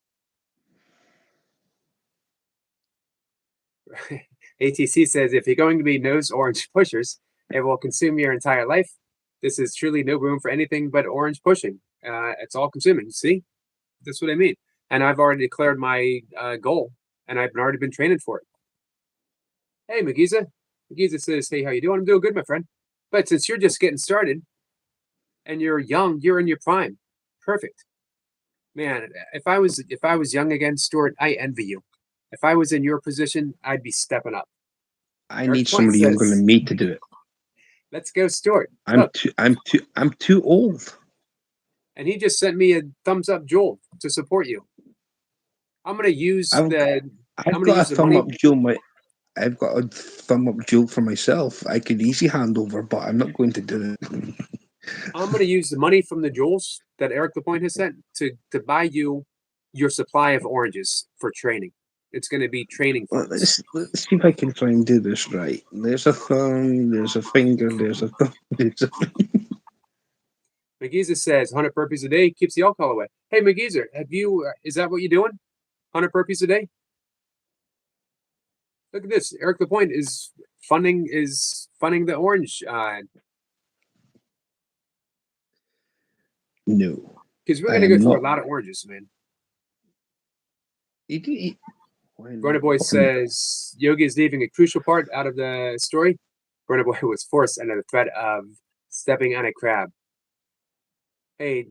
ATC says, if you're going to be nose orange pushers, it will consume your entire life. This is truly no room for anything but orange pushing. It's all consuming. See, that's what I mean. And I've already declared my goal, and I've already been training for it. Hey, Magiza. Magiza says, hey, how you doing? I'm doing good, my friend. But since you're just getting started and you're young, you're in your prime. Perfect. Man, if I was young again, Stuart, I envy you. If I was in your position, I'd be stepping up. I Eric need Point somebody younger says- than me to do it. Let's go, Stuart. I'm Look, too old. and he just sent me a thumbs up, Joel, to support you. I'm gonna use I've I'm gonna got a use the thumb money. up jewel. I've got a thumb up jewel for myself. I could easy hand over, but I'm not going to do it. I'm gonna use the money from the jewels that Eric Lapointe has sent to buy you your supply of oranges for training. It's gonna be training Well, funds. let's see if I can try and do this right. There's a thumb, there's a finger, there's a thumb, there's a McGeezer says 100 burpees a day keeps the alcohol away. Hey, McGeezer, have you? Is that what you're doing? 100 burpees a day? Look at this. Eric Lapointe is funding the orange No. because we're I going to go am through a not. lot of oranges, man. Why Burna not? Boy says Yogi is leaving a crucial part out of the story. Burna Boy was forced under the threat of stepping on a crab. Hey,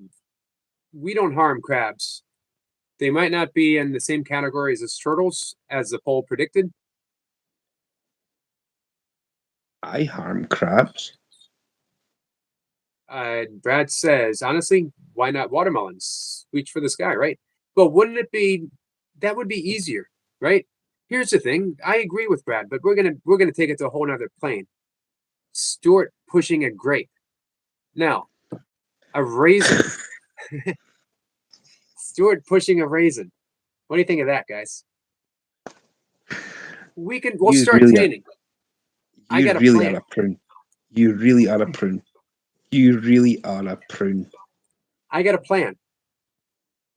we don't harm crabs. They might not be in the same categories as turtles, as the poll predicted. I harm crabs. Brad says, honestly, why not watermelons? Reach for the sky, right? But wouldn't it be that would be easier, right? Here's the thing. I agree with Brad, but we're gonna take it to a whole nother plane. Stuart pushing a grape. Now, a raisin. Stuart pushing a raisin. What do you think of that, guys? We'll You start really are, training. I you got a really plan. are a prune. You really are a prune. You really are a prune. I got a plan.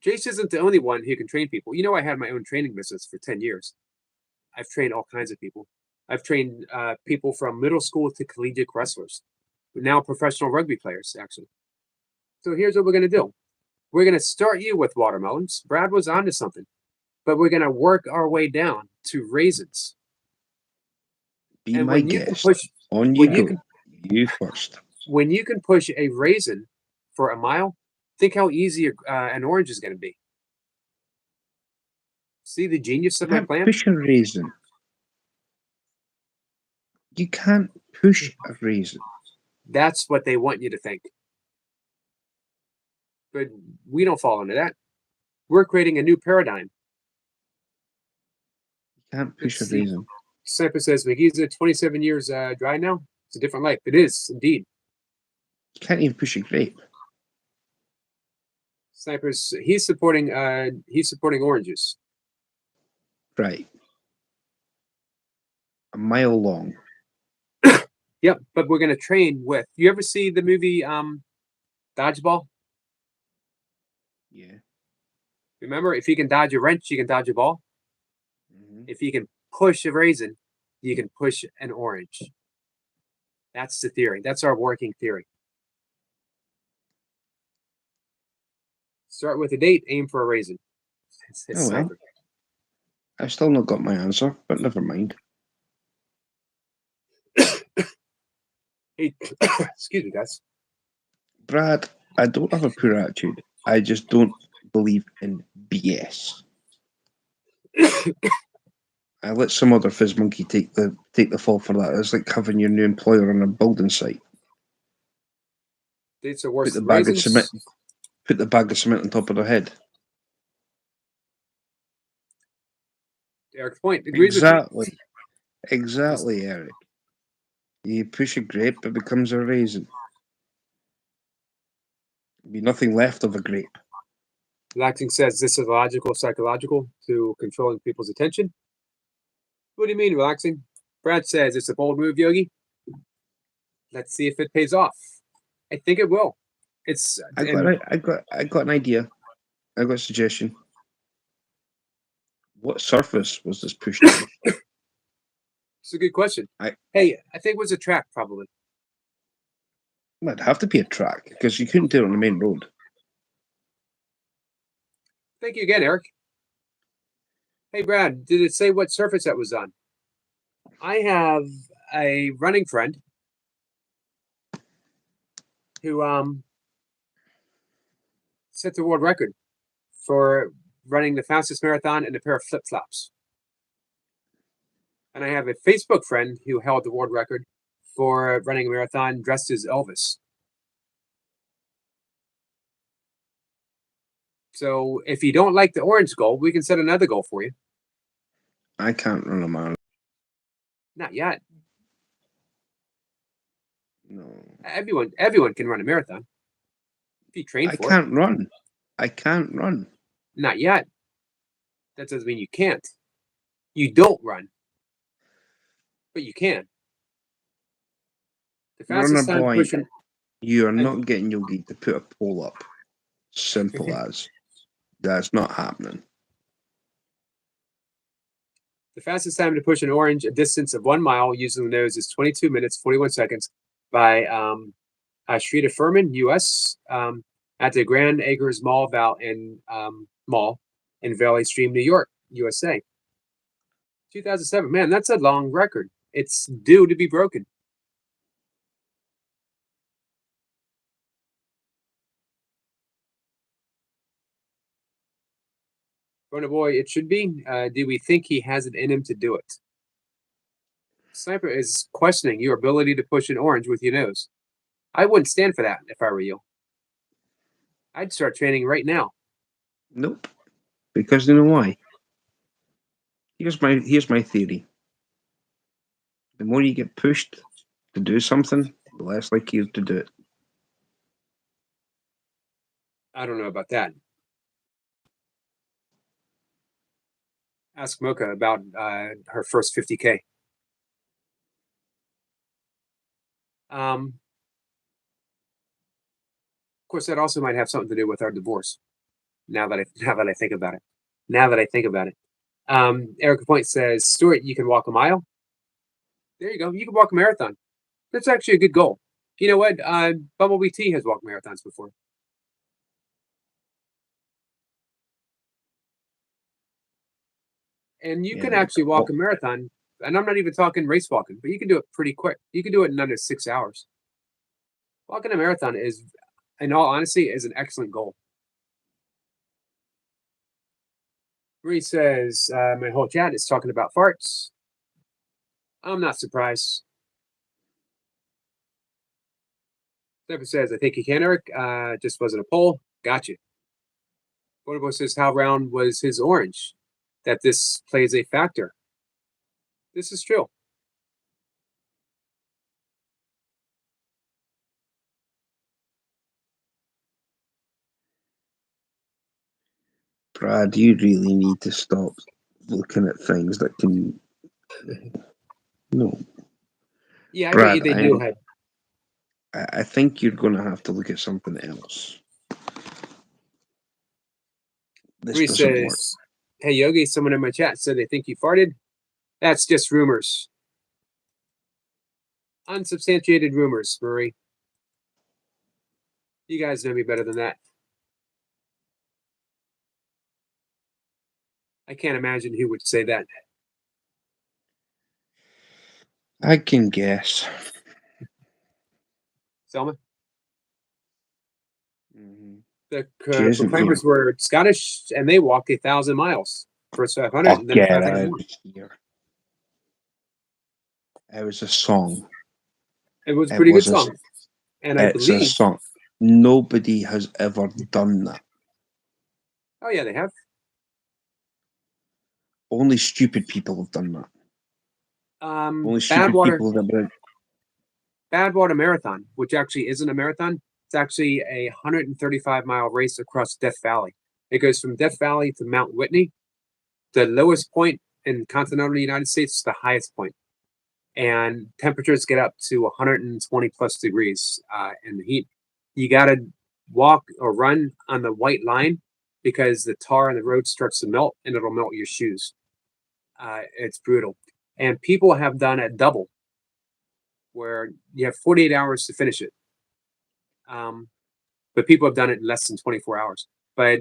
Jace isn't the only one who can train people. You know, I had my own training business for 10 years. I've trained all kinds of people. I've trained people from middle school to collegiate wrestlers, now professional rugby players, actually. So here's what we're going to do. We're going to start you with watermelons. Brad was onto something, but we're going to work our way down to raisins. Be And my when you can guest. push, On you when you go. can, You first. when you can push a raisin for a mile, think how easy an orange is going to be. See the genius of my Can't plan? push a raisin. You can't push a raisin. That's what they want you to think. But we don't fall into that. We're creating a new paradigm. You can't push Let's a see. raisin. Sniper says McGee's 27 years dry now. It's a different life. It is indeed. You can't even push a grape. Snipers. He's supporting oranges. Right. A mile long. Yep. But we're gonna train with. You ever see the movie Dodgeball? Yeah. Remember, if you can dodge a wrench, you can dodge a ball. Mm-hmm. If you can push a raisin, you can push an orange. That's the theory. That's our working theory. Start with a date, aim for a raisin. It's Oh well. Sniper. I've still not got my answer, but never mind. Hey, excuse me, guys. Brad, I don't have a poor attitude. I just don't believe in BS. I let some other fizz monkey take the fall for that. It's like having your new employer on a building site. Dates are worse Put the than bag of raisins. cement. Put the bag of cement on top of their head. Eric's point agrees with me. Exactly, Eric. You push a grape, it becomes a raisin. Be nothing left of a grape. Relaxing says this is logical, psychological to controlling people's attention. What do you mean, relaxing? Brad says it's a bold move, Yogi. Let's see if it pays off. I think it will. It's I got an idea. I got a suggestion. What surface was this pushed on? It's a good question. I think it was a track, probably. It'd have to be a track because you couldn't do it on the main road. Thank you again, Eric. Hey, Brad, did it say what surface that was on? I have a running friend who set the world record for running the fastest marathon in a pair of flip-flops. And I have a Facebook friend who held the world record for running a marathon dressed as Elvis. So if you don't like the orange goal, we can set another goal for you. I can't run a marathon. Not yet. No. Everyone can run a marathon if you train for it. I can't run. Not yet. That doesn't mean you can't. You don't run, but you can. The fastest Runner time boy, pushing. you are not getting Yogi to put a poll up. Simple as. That's not happening. The fastest time to push an orange a distance of 1 mile using the nose is 22 minutes, 41 seconds by Shrita Furman, U.S., at the Grand Acres Mall Mall in Valley Stream, New York, USA. 2007. Man, that's a long record. It's due to be broken. Bona boy, it should be. Do we think he has it in him to do it? Sniper is questioning your ability to push an orange with your nose. I wouldn't stand for that if I were you. I'd start training right now. Nope. Because you know why? Here's my theory. The more you get pushed to do something, the less likely you are to do it. I don't know about that. Ask Mocha about her first 50K. Of course, that also might have something to do with our divorce. Now that I think about it. Erica Point says, Stuart, you can walk a mile. There you go. You can walk a marathon. That's actually a good goal. You know what? Bumblebee T has walked marathons before. And you can actually walk a marathon. And I'm not even talking race walking, but you can do it pretty quick. You can do it in under 6 hours. Walking a marathon is, in all honesty, is an excellent goal. Marie says, my whole chat is talking about farts. I'm not surprised. Stephen says, I think you can, Eric. Just wasn't a poll. Gotcha. Bonobo says, how round was his orange? That this plays a factor. This is true. Brad, you really need to stop looking at things that can. No. Yeah, Brad, I bet you they do have. I think you're going to have to look at something else. This Marie doesn't work. says, hey, Yogi, someone in my chat said they think you farted. That's just rumors. Unsubstantiated rumors, Marie. You guys know me better than that. I can't imagine who would say that. I can guess. Selma? Mm-hmm. The She isn't proclaimers were Scottish, and they walked 1,000 miles. First 500, Oh, and then get 500 out more. of here. It was a song. It was a pretty good was a- song. And I It's a believe. song. Nobody has ever done that. Oh, yeah, they have. Only stupid people have done that. Only stupid Badwater, people that have. Badwater Marathon, which actually isn't a marathon. It's actually a 135-mile race across Death Valley. It goes from Death Valley to Mount Whitney. The lowest point in continental United States is the highest point. And temperatures get up to 120 plus degrees in the heat. You got to walk or run on the white line because the tar on the road starts to melt and it'll melt your shoes. It's brutal. And people have done a double where you have 48 hours to finish it. But people have done it in less than 24 hours. But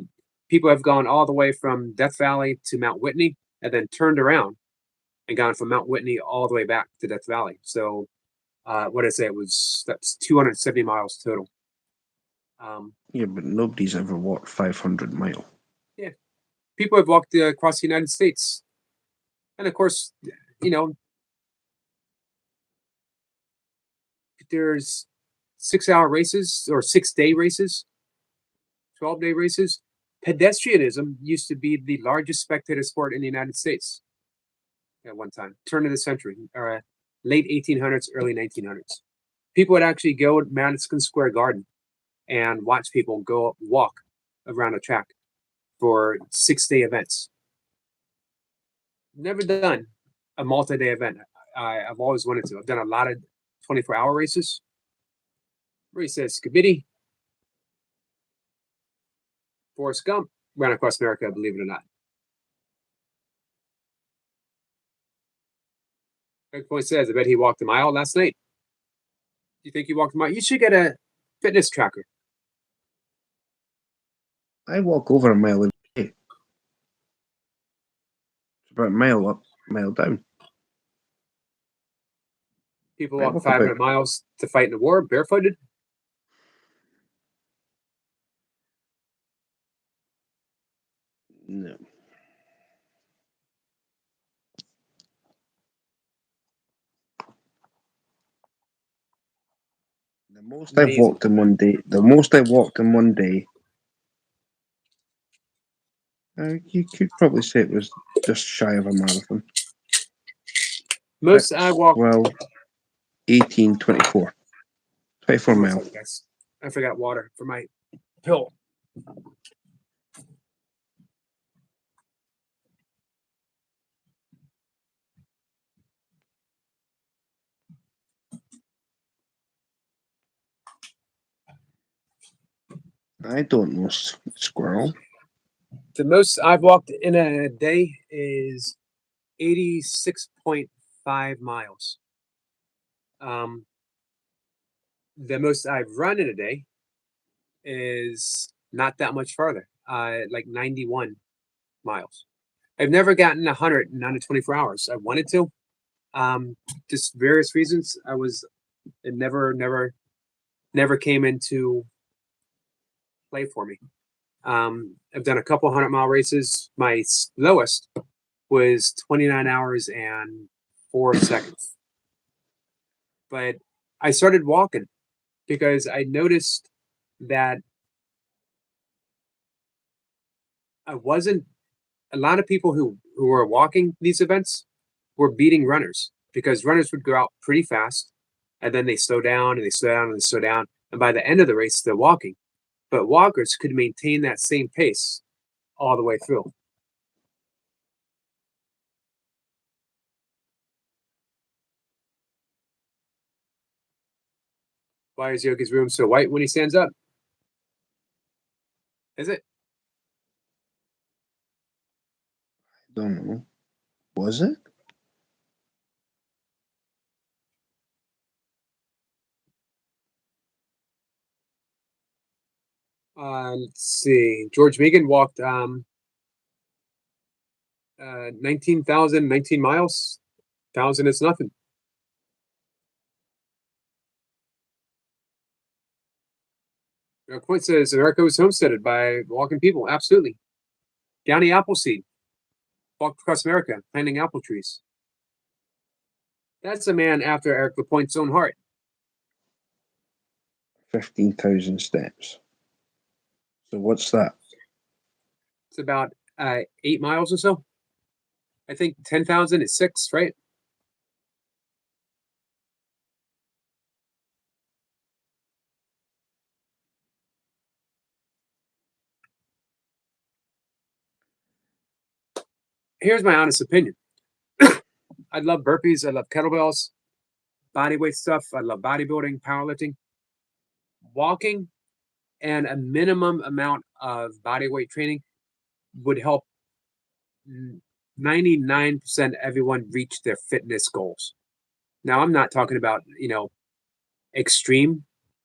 people have gone all the way from Death Valley to Mount Whitney and then turned around and gone from Mount Whitney all the way back to Death Valley. So what did I say? That's 270 miles total. Yeah, but nobody's ever walked 500 miles. Yeah. People have walked across the United States. And of course, you know, there's 6-hour races or 6-day races, 12-day races. Pedestrianism used to be the largest spectator sport in the United States at one time, turn of the century, or late 1800s, early 1900s. People would actually go to Madison Square Garden and watch people go walk around a track for 6-day events. Never done a multi-day event. I've always wanted to. I've done a lot of 24-hour races. Marie says, Skibidi. Forrest Gump ran across America, believe it or not. Like Point says, I bet he walked a mile last night. Do you think he walked a mile? You should get a fitness tracker. I walk over a mile every day. It's about a mile up, mile down. People I walk walk 500 about- miles to fight in a war barefooted. No. The most I've Amazing. walked in one day. The most I walked in one day. You could probably say it was just shy of a marathon. Most I walked. 12, 18, 24. 24 Hold on a mile. second, guys. I forgot water for my pill. I don't know, squirrel. The most I've walked in a day is 86.5 miles. The most I've run in a day is not that much farther, like 91 miles. I've never gotten 100 in under 24 hours. I wanted to, just various reasons. It never came into play for me. I've done a couple 100-mile races. My lowest was 29 hours and 4 seconds. But I started walking because I noticed that a lot of people who were walking these events were beating runners because runners would go out pretty fast and then they slow down and they slow down and they slow down. And by the end of the race, they're walking. But walkers could maintain that same pace all the way through. Why is Yogi's room so white when he stands up? Is it? Don't know. Was it? Let's see. George Megan walked 19 miles. 1,000 is nothing. Point says America was homesteaded by walking people. Absolutely. Downey Appleseed walked across America planting apple trees. That's a man after Eric LaPointe's own heart. 15,000 steps. So what's that? It's about 8 miles or so. I think 10,000 is 6, right? Here's my honest opinion. I love burpees. I love kettlebells, body weight stuff. I love bodybuilding, powerlifting, walking, and a minimum amount of body weight training would help 99% everyone reach their fitness goals. Now, I'm not talking about, extreme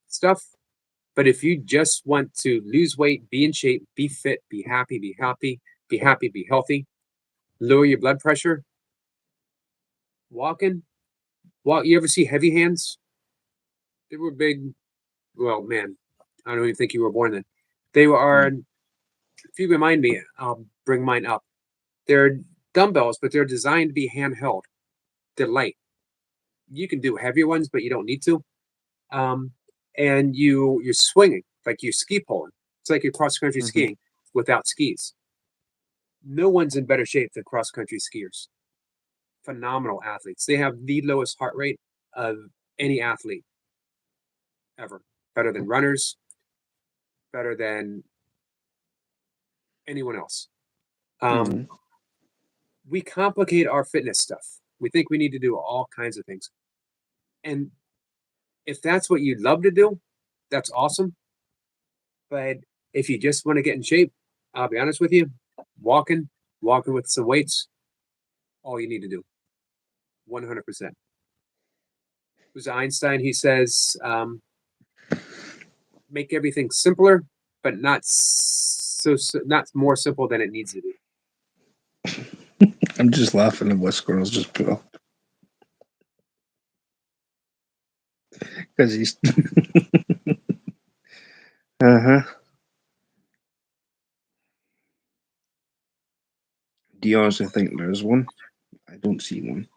stuff, but if you just want to lose weight, be in shape, be fit, be happy, be healthy, be healthy, lower your blood pressure, walk. You ever see Heavy Hands? They were big. Well, man, I don't even think you were born then. They are, if you remind me, I'll bring mine up. They're dumbbells, but they're designed to be handheld. They're light. You can do heavier ones, but you don't need to. And you're swinging like you're ski poling. It's like you're cross country skiing without skis. No one's in better shape than cross country skiers. Phenomenal athletes. They have the lowest heart rate of any athlete ever. Better than runners, better than anyone else. We complicate our fitness stuff. We think we need to do all kinds of things. And if that's what you love to do, that's awesome. But if you just want to get in shape, I'll be honest with you, walking with some weights, all you need to do. 100%. It was Einstein. He says, make everything simpler, but not not more simple than it needs to be. I'm just laughing at what Squirrel's just put up. Because he's. Uh-huh. Do you honestly think there's one? I don't see one.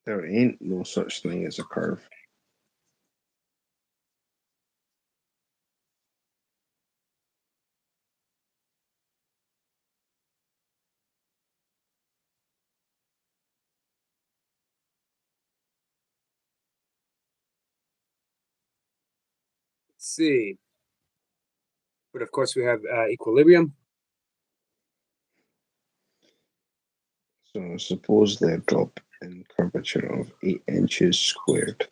There ain't no such thing as a curve. Let's see. But of course, we have equilibrium. So suppose they drop in curvature of 8 inches squared.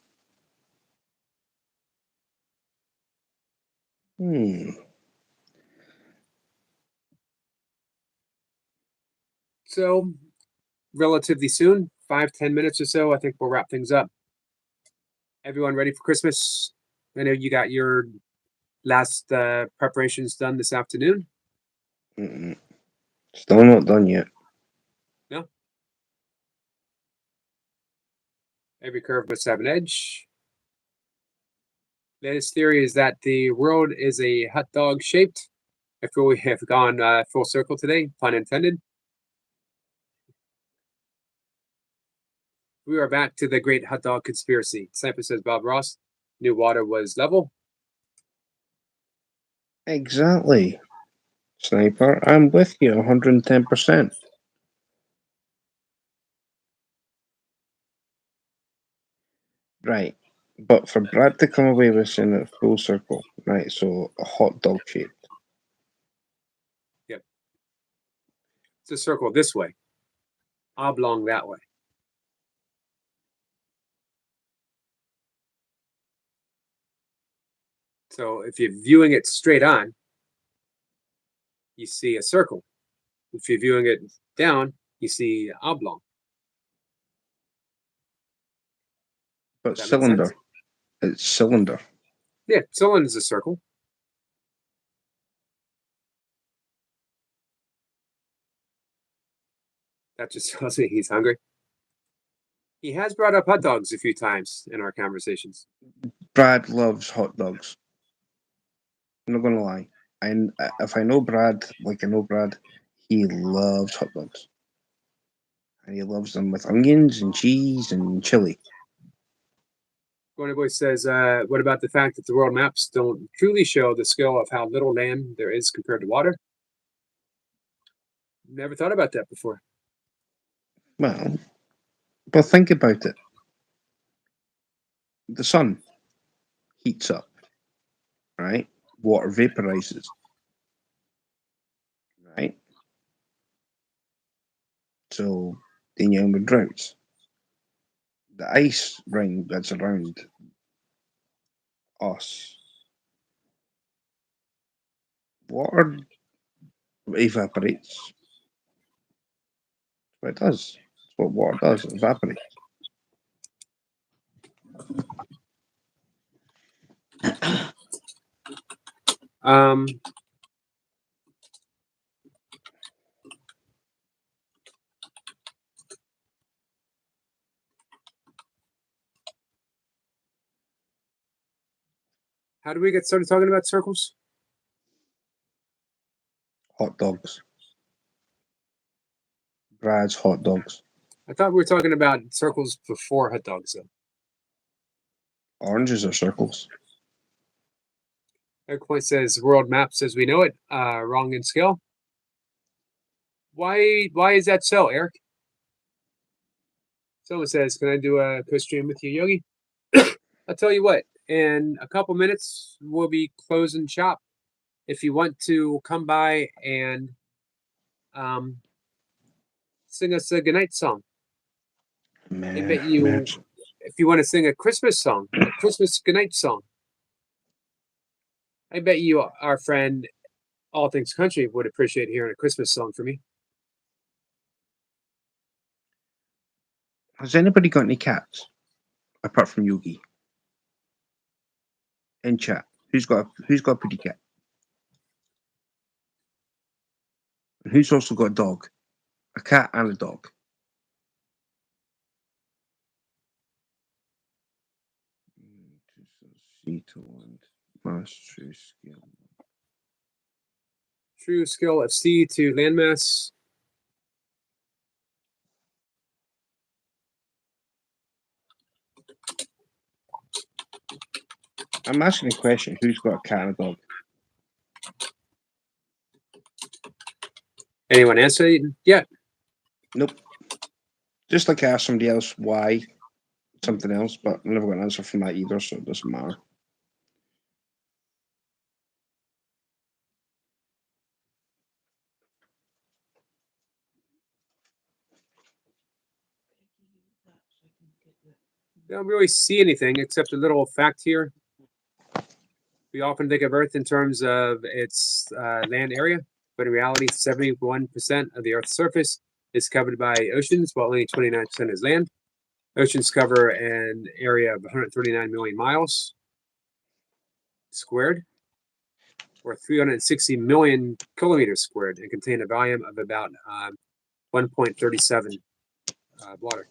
So, relatively soon, 5-10 minutes or so, I think we'll wrap things up. Everyone ready for Christmas? I know you got your last preparations done this afternoon. Mm-mm. Still not done yet. No. Every curve must have an edge. Latest theory is that the world is a hot dog shaped. I feel we have gone full circle today, pun intended. We are back to the great hot dog conspiracy. Sniper says Bob Ross knew water was level. Exactly. Sniper, I'm with you 110%. Right. But for Brad to come away with saying it full circle, right? So a hot dog shape. Yep. It's a circle this way, oblong that way. So if you're viewing it straight on, you see a circle. If you're viewing it down, you see oblong. But Does that make sense? cylinder. It's cylinder. Yeah, cylinder is a circle. That just tells me he's hungry. He has brought up hot dogs a few times in our conversations. Brad loves hot dogs. I'm not gonna lie. And if I know Brad, like I know Brad, he loves hot dogs, and he loves them with onions and cheese and chili. Gordy Boy says, what about the fact that the world maps don't truly show the scale of how little land there is compared to water? Never thought about that before. Well, but think about it. The sun heats up, right? Water vaporizes, right? So then you end with droughts. The ice ring that's around us, water evaporates. What it does. It's what water does. It evaporates. Um, how do we get started talking about circles? Hot dogs. Brad's hot dogs. I thought we were talking about circles before hot dogs, though. Oranges are circles. Eric Point says world maps as we know it, wrong in scale. Why is that so, Eric? Someone says, can I do a co-stream with you, Yogi? I'll tell you what, in a couple minutes, we'll be closing shop. If you want to come by and sing us a goodnight song. I bet you, if you want to sing a Christmas song, a Christmas goodnight song, I bet you our friend All Things Country would appreciate hearing a Christmas song from me. Has anybody got any cats apart from Yogi? In chat, who's got a pretty cat? And who's also got a dog? A cat and a dog. C to 1. Mass true skill. True skill of sea to landmass. I'm asking a question. Who's got a cat and a dog? Anyone answer yet? Nope. Just like I asked somebody else why something else, but I never got an answer from that either, so it doesn't matter. We don't really see anything except a little fact here. We often think of Earth in terms of its land area, but in reality, 71% of the Earth's surface is covered by oceans, while only 29% is land. Oceans cover an area of 139 million miles squared, or 360 million kilometers squared, and contain a volume of about 1.37 water.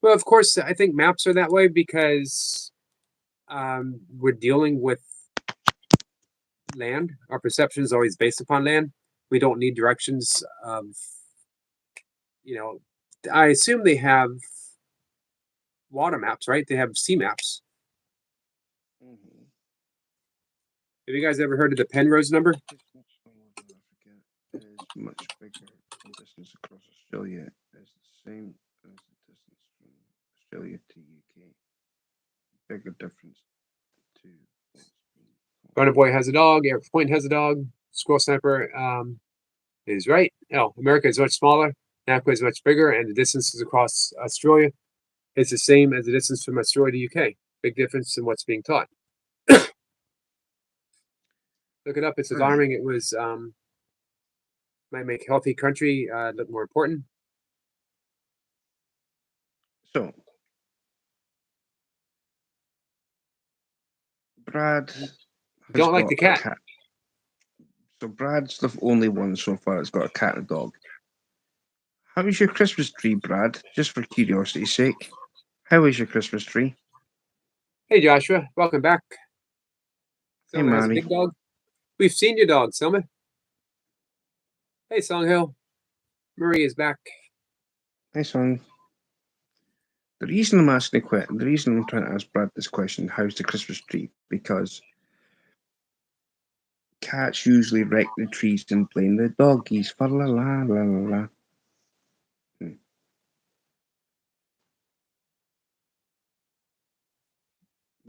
Well, of course, I think maps are that way because we're dealing with land. Our perception is always based upon land. We don't need directions of, I assume they have water maps, right? They have sea maps. Mm-hmm. Have you guys ever heard of the Penrose number? Is much bigger. The distance across Australia is the same as the distance from Australia to UK. Bigger difference to what's being Runner Boy has a dog. Eric Point has a dog. Squirrel Sniper is right. Oh, America is much smaller. Africa is much bigger, and the distances across Australia is the same as the distance from Australia to UK. Big difference in what's being taught. Look it up. It's Right. alarming. It was might make healthy country look more important. So, Brad has Don't like got the a cat. So Brad's the only one so far that's got a cat and a dog. How is your Christmas tree, Brad? Just for curiosity's sake. How is your Christmas tree? Hey, Joshua. Welcome back. Hey, Selma has a Manny. big dog. We've seen your dog, Selma. Hey, Songhill. Marie is back. Hey, son. The reason I'm asking the reason I'm trying to ask Brad this question, how's the Christmas tree? Because cats usually wreck the trees and blame the doggies. Fa la la la la la.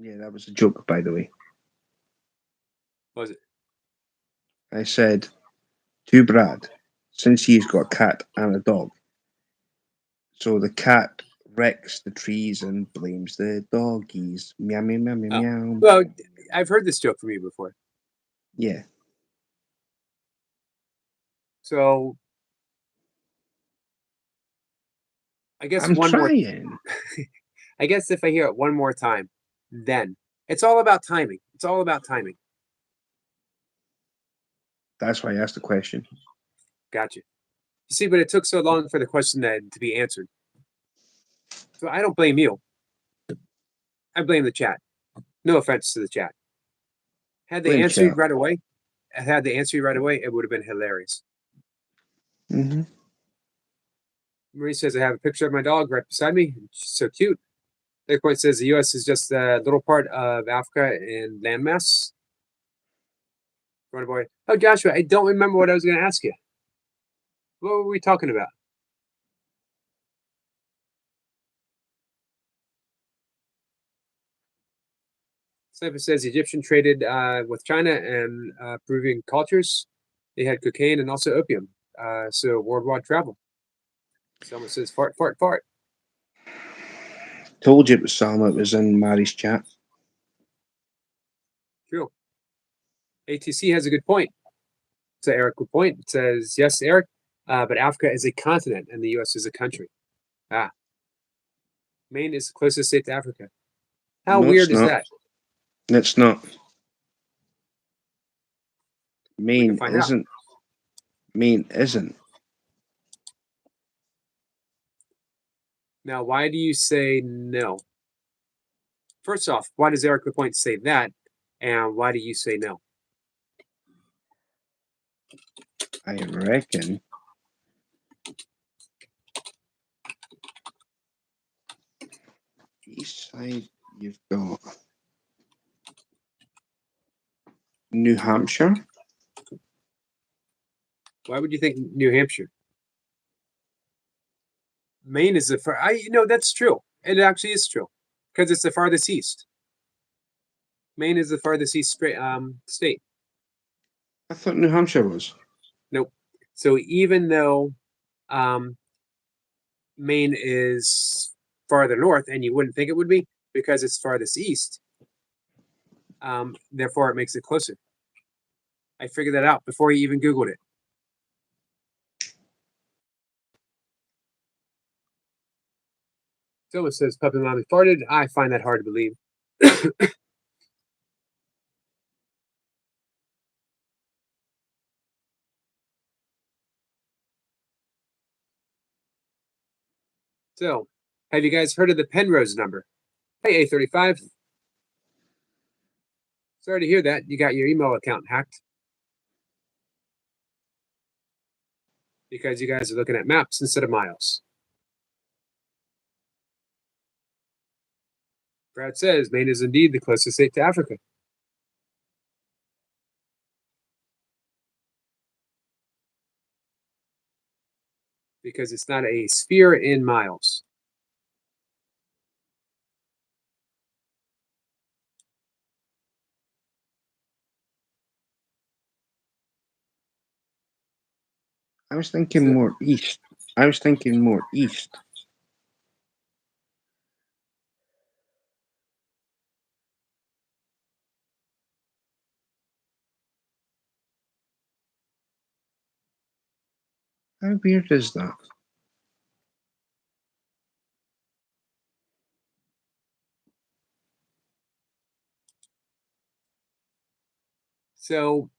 Yeah, that was a joke, by the way. Was it? I said to Brad, since he's got a cat and a dog, so the cat wrecks the trees and blames the doggies. Meow meow meow meow Oh. meow. Well, I've heard this joke from you before. Yeah. So I guess I'm one more. trying. I guess if I hear it one more time, then it's all about timing. It's all about timing. That's why I asked the question. Gotcha. You see, but it took so long for the question to be answered. So I don't blame you. I blame the chat. No offense to the chat. Had they Blame answered you chat. right away, it would have been hilarious. Mm-hmm. Marie says, I have a picture of my dog right beside me. She's so cute. Point says the U.S. is just a little part of Africa in landmass. Runner Boy. Oh, Joshua, I don't remember what I was going to ask you. What were we talking about? Sniper says the Egyptian traded with China and Peruvian cultures. They had cocaine and also opium. So worldwide travel. Someone says fart, fart, fart. Told you it was Salma. It was in Mary's chat. True. ATC has a good point. It's an Eric good point. It says, yes, Eric, but Africa is a continent and the U.S. is a country. Ah. Maine is the closest state to Africa. How No, weird it's is not. that? It's not. We can Maine find out. isn't. Maine isn't. Now, why do you say no? First off, why does Eric LaPointe say that? And why do you say no? I reckon. East side, you've got New Hampshire. Why would you think New Hampshire? Maine is the far. That's true. It actually is true because it's the farthest east. Maine is the farthest east state. I thought New Hampshire was. Nope. So even though Maine is farther north, and you wouldn't think it would be because it's farthest east, therefore it makes it closer. I figured that out before you even Googled it. Someone says Puppy Mommy farted. I find that hard to believe. So, have you guys heard of the Penrose number? Hey, A35. Sorry to hear that. You got your email account hacked. Because you guys are looking at maps instead of miles. Brad says Maine is indeed the closest state to Africa. Because it's not a sphere in miles. I was thinking more east. I was thinking more east. How weird is that? So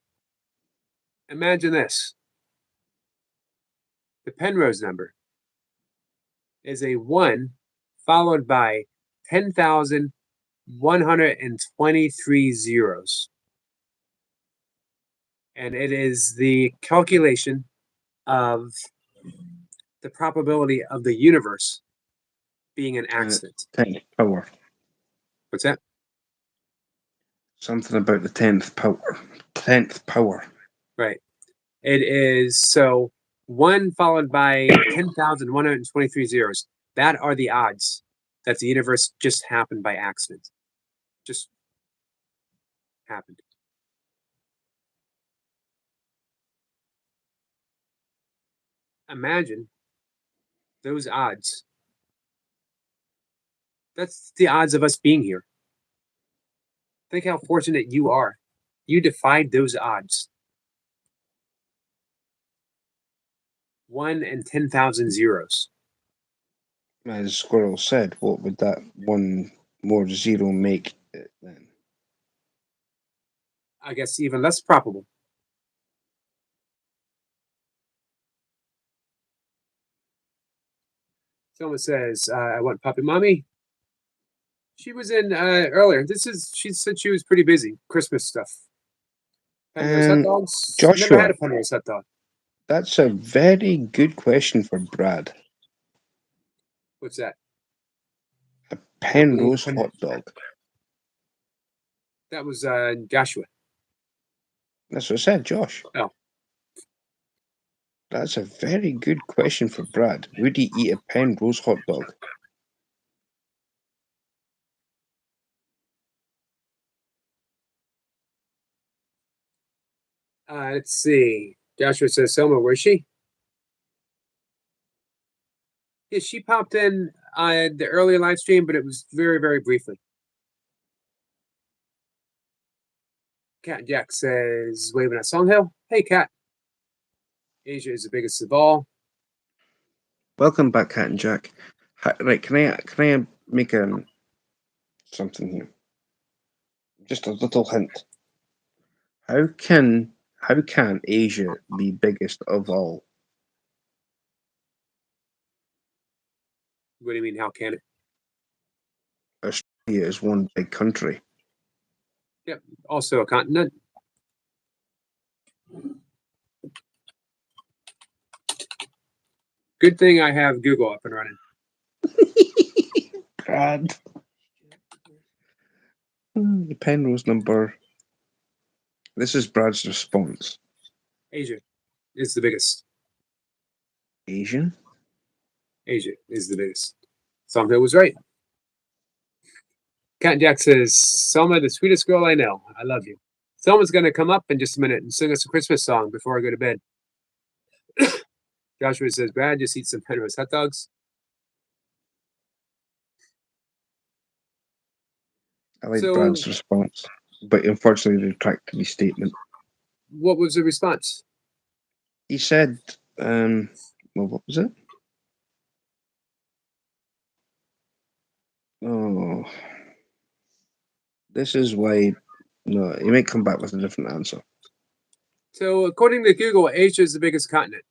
imagine this. The Penrose number is a 1 followed by 10,123 zeros. And it is the calculation of the probability of the universe being an accident. 10th power. What's that? Something about the 10th power. 10th power. Right. It is so 1 followed by 10,123 zeros. That are the odds that the universe just happened by accident. Just happened. Imagine those odds. That's the odds of us being here. Think how fortunate you are. You defied those odds. 1 in 10,000 zeros. As Squirrel said, what would that one more zero make it then? I guess even less probable. Someone says, I want Puppy Mommy. She was in earlier. She said she was pretty busy. Christmas stuff. Penrose hot dogs. Joshua. Never had a Penrose hot dog. That's a very good question for Brad. What's that? A Penrose hot dog. That was Joshua. That's what I said, Josh. Oh. That's a very good question for Brad. Would he eat a Penrose hot dog? Let's see. Joshua says, Selma, where's she? Yeah, she popped in the earlier live stream, but it was very, very briefly. Cat Jack says, waving at Songhill. Hey, Cat. Asia is the biggest of all. Welcome back, Cat and Jack. Right, can I make something here. Just a little hint. How can Asia be biggest of all? What do you mean? How can it? Australia is one big country. Also a continent. Good thing I have Google up and running. Brad. The Penrose number. This is Brad's response. Asia is the biggest. Asian? Asia is the biggest. Songhill was right. Cat Jack says, Selma, the sweetest girl I know. I love you. Selma's going to come up in just a minute and sing us a Christmas song before I go to bed. Joshua says, Brad, just eat some Penrose hot dogs. I like So- Brad's response, but unfortunately retracted his statement. What was the response? He said, well, what was it? Oh, this is why. No, he might come back with a different answer. So, according to Google, Asia is the biggest continent.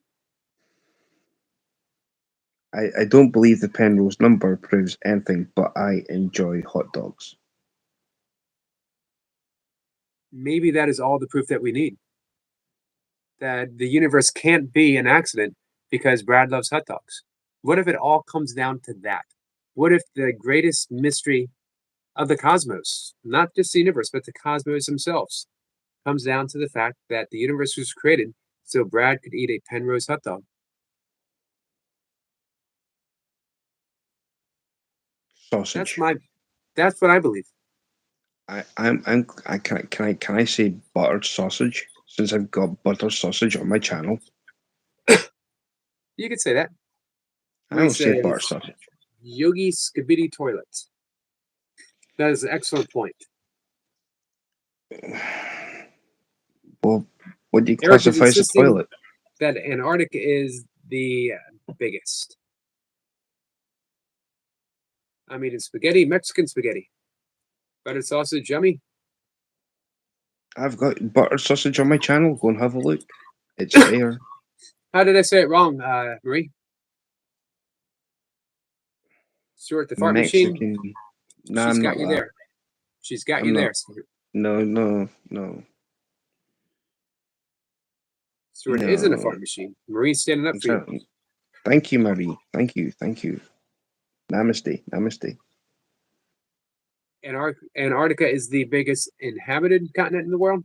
I don't believe the Penrose number proves anything, but I enjoy hot dogs. Maybe that is all the proof that we need. That the universe can't be an accident because Brad loves hot dogs. What if it all comes down to that? What if the greatest mystery of the cosmos, not just the universe, but the cosmos themselves, comes down to the fact that the universe was created so Brad could eat a Penrose hot dog? Sausage. That's what I believe. Can I say buttered sausage since I've got butter sausage on my channel? You could say that. I don't say says, butter sausage. Yogi Skibidi Toilet. That is an excellent point. Well, what do you Eric is classify as a insisting- toilet? That Antarctica is the biggest. I'm eating spaghetti, Mexican spaghetti. Buttered sausage, yummy. I've got buttered sausage on my channel. Go and have a look. It's there. How did I say it wrong, Marie? Stuart, the fart machine. Mexican. No, She's I'm got not you that. there. She's got I'm you not. there, Stuart. No. Stuart isn't a No. fart machine. Marie's standing up for you. Thank you, Marie. Thank you. Namaste. Antarctica is the biggest inhabited continent in the world.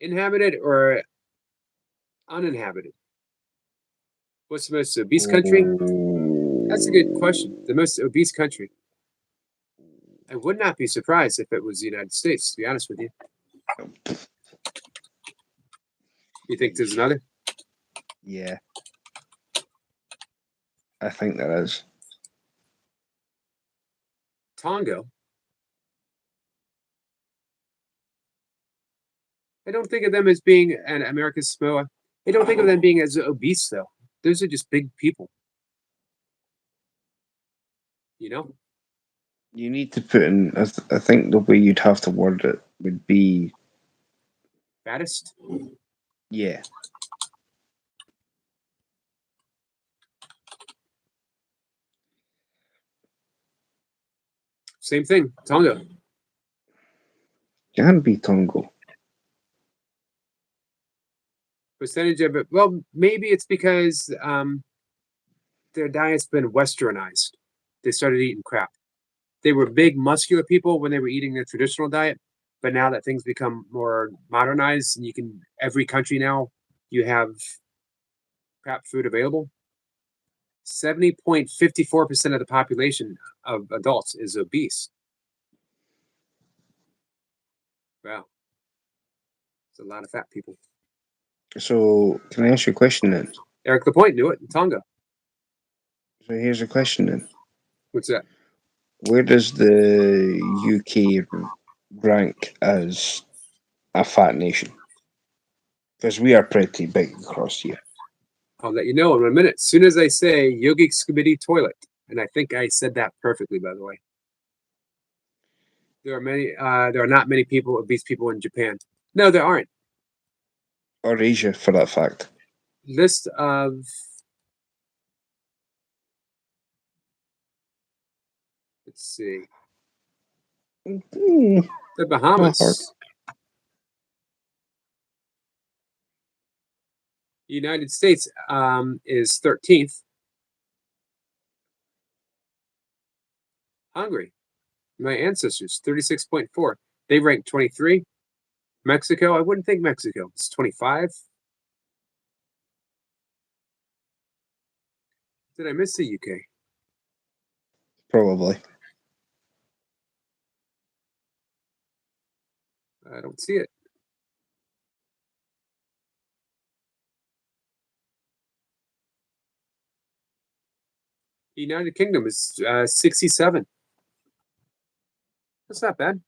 Inhabited or uninhabited? What's the most obese country? That's a good question. The most obese country. I would not be surprised if it was the United States, to be honest with you. You think there's another? Yeah. I think there is. Tonga. I don't think of them as being an America's Samoa. I don't think of them being as obese, though. Those are just big people. You know? You need to put in. I think the way you'd have to word it would be, Fattest? yeah. Same thing. Tonga. Can be Tongo. Percentage of it. Well, maybe it's because their diet's been westernized. They started eating crap. They were big, muscular people when they were eating their traditional diet, but now that things become more modernized, and every country now, you have crap food available. 70.54% of the population of adults is obese. Wow, it's a lot of fat people. So, can I ask you a question then? Eric Lapointe knew it in Tonga. So here's a question then. What's that? Where does the UK rank as a fat nation? Because we are pretty big across here. I'll let you know in a minute. As soon as I say Yogi Skibidi toilet, and I think I said that perfectly, by the way. There are not many obese people in Japan. No, there aren't. Or Asia, for that fact. List of let's see. Mm, The Bahamas. hard. United States is 13th. Hungary, my ancestors, 36.4. They ranked 23. Mexico, I wouldn't think Mexico. It's 25. Did I miss the UK? Probably. I don't see it. United Kingdom is 67. That's not bad.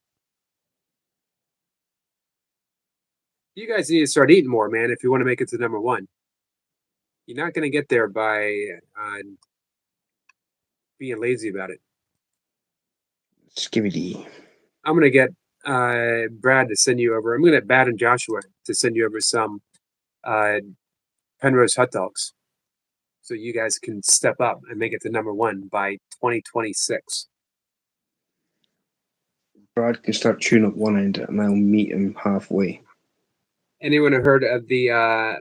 You guys need to start eating more, man, if you want to make it to number one. You're not going to get there by being lazy about it. Skibidi. I'm going to get Brad to send you over. I'm going to get Brad and Joshua to send you over some Penrose hot dogs, so you guys can step up and make it to number one by 2026. Brad can start chewing up one end and I'll meet him halfway. Anyone heard of the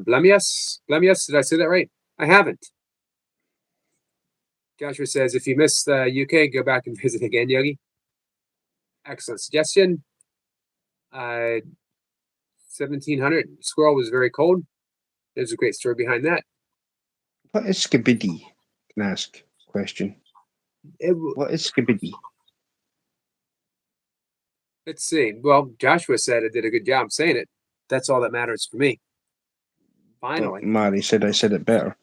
Blemius? Blemius? Did I say that right? I haven't. Joshua says, if you miss the UK, go back and visit again, Yogi. Excellent suggestion. 1700. Squirrel was very cold. There's a great story behind that. What is Skibidi? Can I ask a question? What is Skibidi? Let's see. Well, Joshua said I did a good job saying it. That's all that matters for me. Finally. Well, Mary said I said it better.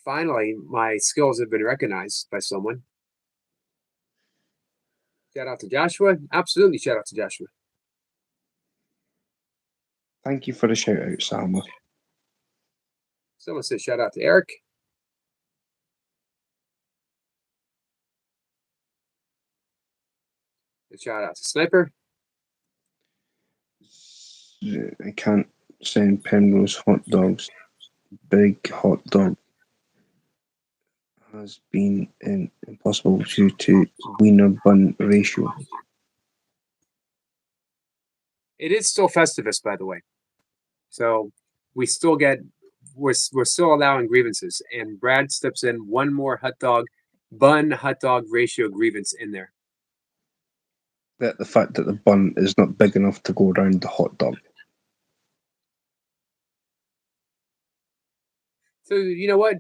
Finally, my skills have been recognized by someone. Shout out to Joshua. Absolutely shout out to Joshua. Thank you for the shout out, Salma. Someone said shout out to Eric. And shout out to Sniper. I can't send Penrose hot dogs. Big hot dog has been impossible due to wiener bun ratio. It is still Festivus, by the way. So we still get we're still allowing grievances, and Brad steps in one more hot dog ratio grievance in there. That the fact that the bun is not big enough to go around the hot dog. So you know what?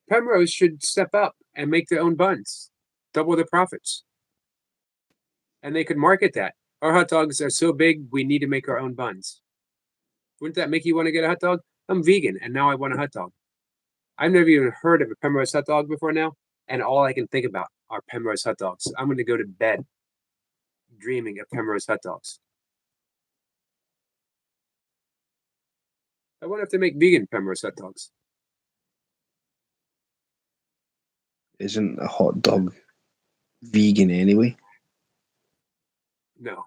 Penrose should step up and make their own buns, double their profits. And they could market that. Our hot dogs are so big, we need to make our own buns. Wouldn't that make you want to get a hot dog? I'm vegan, and now I want a hot dog. I've never even heard of a Penrose hot dog before now, and all I can think about are Penrose hot dogs. I'm going to go to bed dreaming of Penrose hot dogs. I wonder if they make vegan Penrose hot dogs. Isn't a hot dog vegan anyway? No.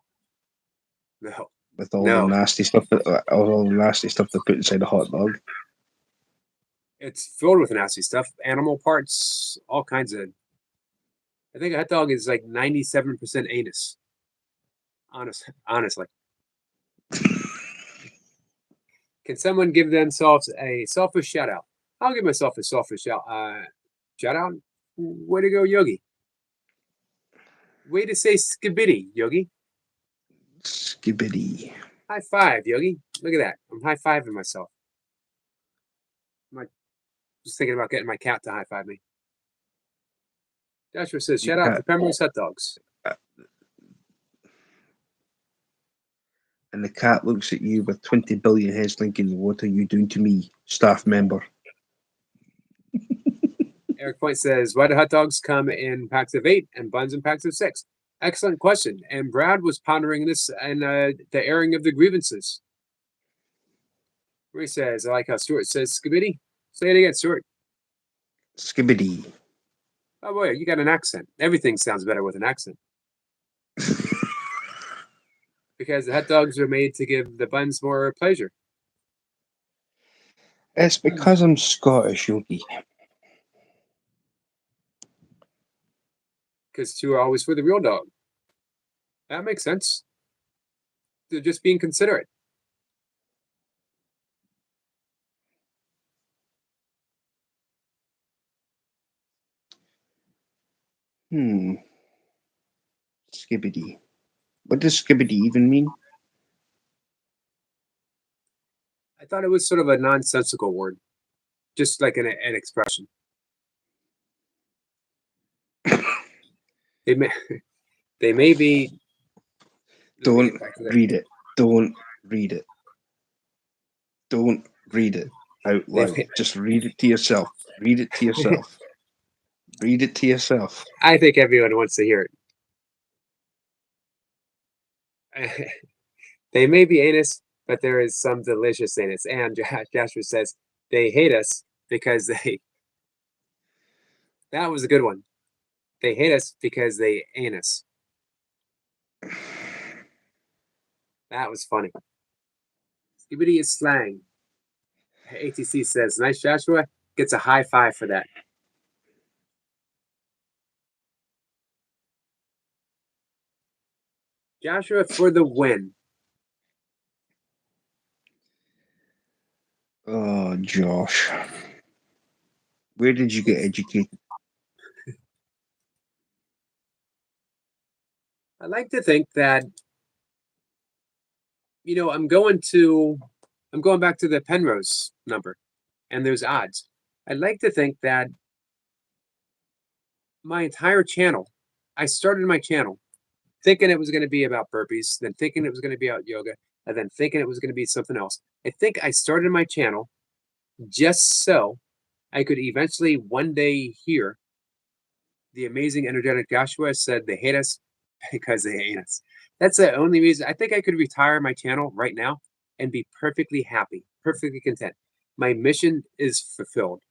With all No. the nasty stuff they put inside a hot dog. It's filled with nasty stuff, animal parts, all kinds of. I think a hot dog is like 97% anus. Honestly. Can someone give themselves a selfish shout out? I'll give myself a selfish shout out. Way to go, Yogi. Way to say skibidi, Yogi. Skibidi. High five, Yogi. Look at that. I'm high fiving myself. I'm just thinking about getting my cat to high five me. Joshua says, shout out to Penrose hot dogs. And the cat looks at you with 20 billion heads thinking, what are you doing to me, staff member? Eric Point says, why do hot dogs come in packs of 8 and buns in packs of 6? Excellent question. And Brad was pondering this and the airing of the grievances. Marie says, I like how Stuart says skibidi. Say it again, Stuart. Skibbity. Oh boy, you got an accent. Everything sounds better with an accent. Because the hot dogs are made to give the buns more pleasure. It's because I'm Scottish, Yogi. Because two are always for the real dog. That makes sense. They're just being considerate. Skibbity. What does skibbity even mean? I thought it was sort of a nonsensical word, just like an expression. They may, they may be. Don't read it. Don't read it. Don't read it out loud. Just read it to yourself. Read it to yourself. Read it to yourself. I think everyone wants to hear it. They may be anus, but there is some delicious anus. And Joshua says they hate us because they. That was a good one. They hate us because they anus. That was funny. Skibidi is slang. ATC says, nice Joshua. Gets a high five for that. Joshua for the win. Oh, Josh. Where did you get educated? I like to think that, I'm going back to the Penrose number and there's odds. I'd like to think that my entire channel, I started my channel thinking it was going to be about burpees, then thinking it was going to be about yoga, and then thinking it was going to be something else. I think I started my channel just so I could eventually one day hear the amazing, energetic Joshua said they hate us because they hate us. That's the only reason. I think I could retire my channel right now and be perfectly happy, perfectly content. My mission is fulfilled.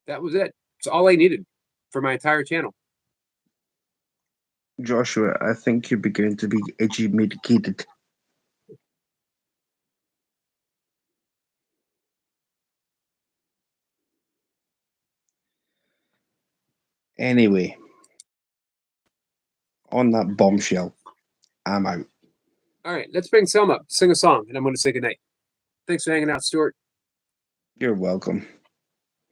That was it. It's all I needed for my entire channel. Joshua, I think you're beginning to be educated. Anyway, on that bombshell, I'm out. All right, let's bring Selma up, sing a song, and I'm going to say goodnight. Thanks for hanging out, Stuart. You're welcome.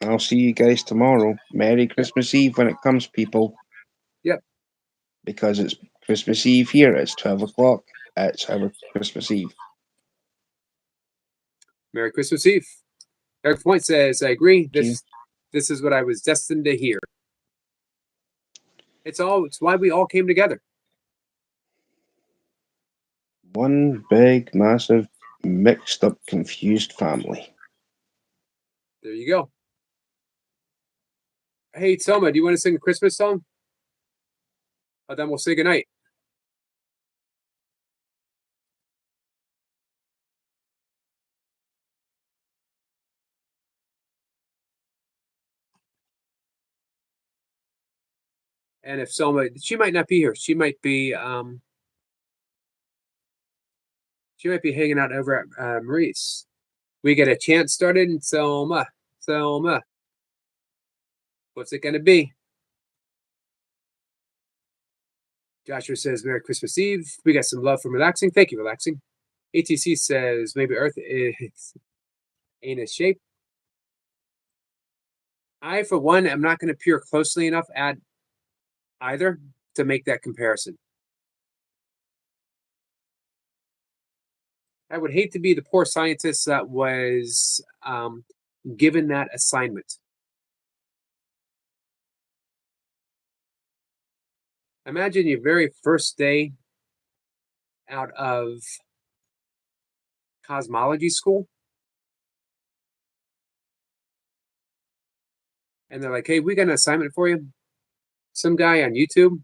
I'll see you guys tomorrow. Merry Christmas Eve when it comes, people. Yep. Because it's Christmas Eve here. It's 12 o'clock. It's our Christmas Eve. Merry Christmas Eve. Eric Point says, I agree. This is what I was destined to hear. It's why we all came together. One big, massive, mixed up, confused family. There you go. Hey, Selma, do you want to sing a Christmas song? Then we'll say goodnight. And if Selma, she might not be here. She might be hanging out over at Maurice. We get a chant started, and Selma, what's it gonna be? Joshua says, Merry Christmas Eve. We got some love from Relaxing. Thank you, Relaxing. ATC says, maybe Earth is in a shape. I, for one, am not going to peer closely enough at either to make that comparison. I would hate to be the poor scientist that was given that assignment. Imagine your very first day out of cosmology school. And they're like, hey, we got an assignment for you. Some guy on YouTube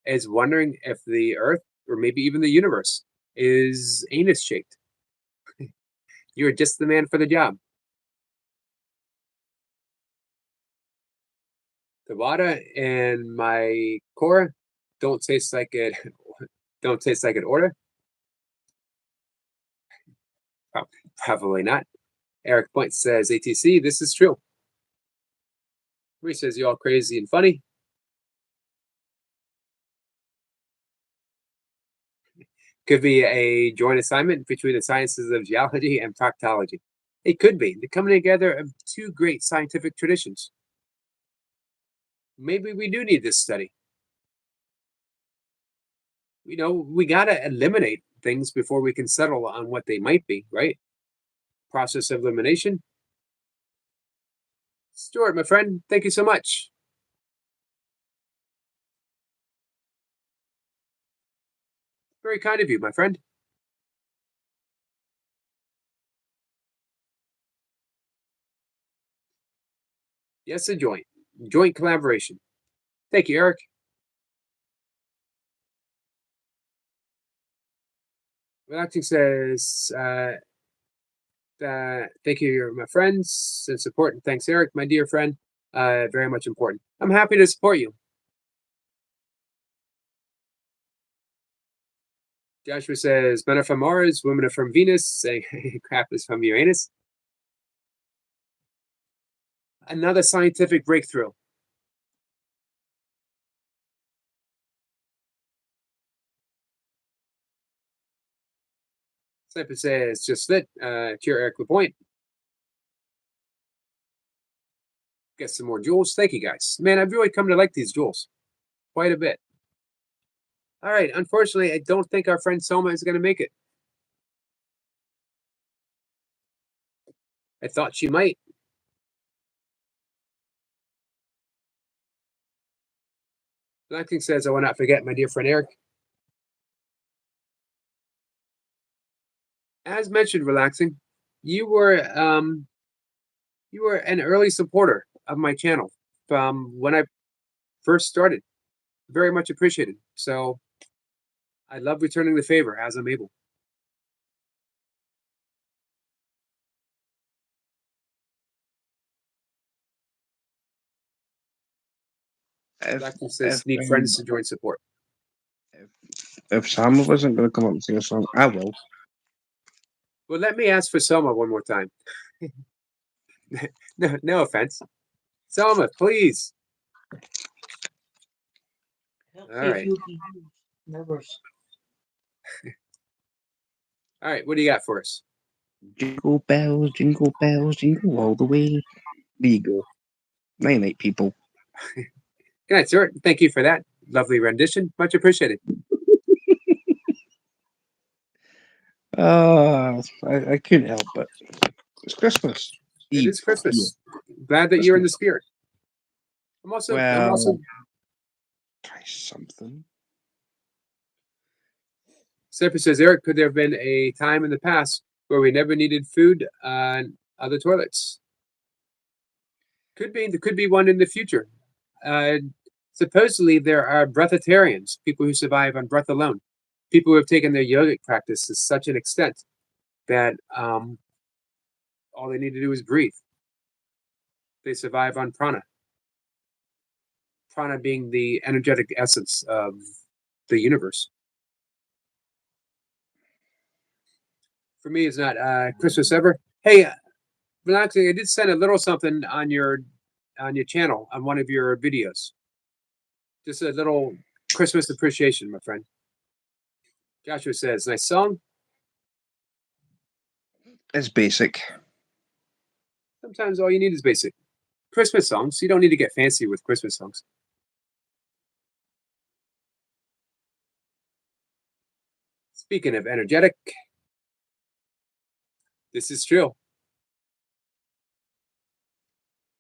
is wondering if the Earth, or maybe even the universe, is anus shaped. You're just the man for the job. The water in my core don't taste like it. Don't taste like an order. Probably not. Eric Point says, ATC, this is true. Marie says, you're all crazy and funny. Could be a joint assignment between the sciences of geology and proctology. It could be the coming together of two great scientific traditions. Maybe we do need this study. We got to eliminate things before we can settle on what they might be, right? Process of elimination. Stuart, my friend, thank you so much. Very kind of you, my friend. Yes, a joint collaboration. Thank you, Eric. Relaxing says, thank you, my friends, and support. And thanks, Eric, my dear friend. Very much important. I'm happy to support you. Joshua says, men are from Mars, women are from Venus, saying crap is from Uranus. Another scientific breakthrough. Sniper says, just lit. Cheer Eric LaPointe. Get some more jewels. Thank you, guys. Man, I've really come to like these jewels quite a bit. All right. Unfortunately, I don't think our friend Soma is going to make it. I thought she might. Blackking says, I will not forget my dear friend Eric. As mentioned, Relaxing, you were an early supporter of my channel from when I first started. Very much appreciated. So I love returning the favor as I'm able. Blackton says, need friends to join support. If Sam wasn't going to come up and sing a song, I will. Well, let me ask for Selma one more time. No offense. Selma, please. All right. Nervous. All right, what do you got for us? Jingle bells, jingle all the way. There you go. Night, people. Good night, Stuart. Thank you for that lovely rendition. Much appreciated. I couldn't help it. It's Christmas. It is Christmas. Glad that you're in the spirit. I'm also try something. Stephen says, Eric, could there have been a time in the past where we never needed food on other toilets? Could be. There could be one in the future. Supposedly, there are breatharians, people who survive on breath alone, people who have taken their yogic practice to such an extent that all they need to do is breathe. They survive on prana. Prana being the energetic essence of the universe. For me, it's not Christmas ever. Hey, Relaxing, I did send a little something on your channel on one of your videos. Just a little Christmas appreciation, my friend. Joshua says, nice song. It's basic. Sometimes all you need is basic. Christmas songs. You don't need to get fancy with Christmas songs. Speaking of energetic, this is true.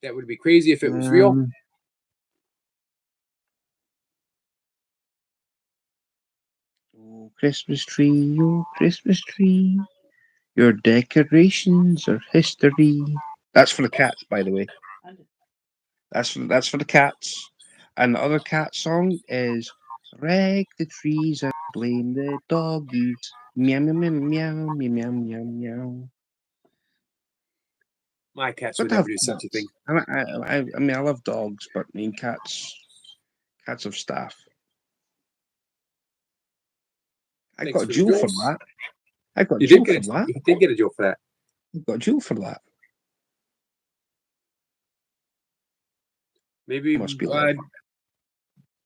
That would be crazy if it was real. Oh, Christmas tree, your decorations are history. That's for the cats, by the way. That's for the cats. And the other cat song is Wreck the trees and blame the doggies. Meow meow meow meow meow meow meow meow. My cats Got would to never have do such a cats. thing. I mean, I love dogs, but I mean, cats have staff. I Thanks got a for the jewel for jewels. that. I got a You jewel did for get that. you did get a jewel for that. I got a jewel for that. Maybe Must be love.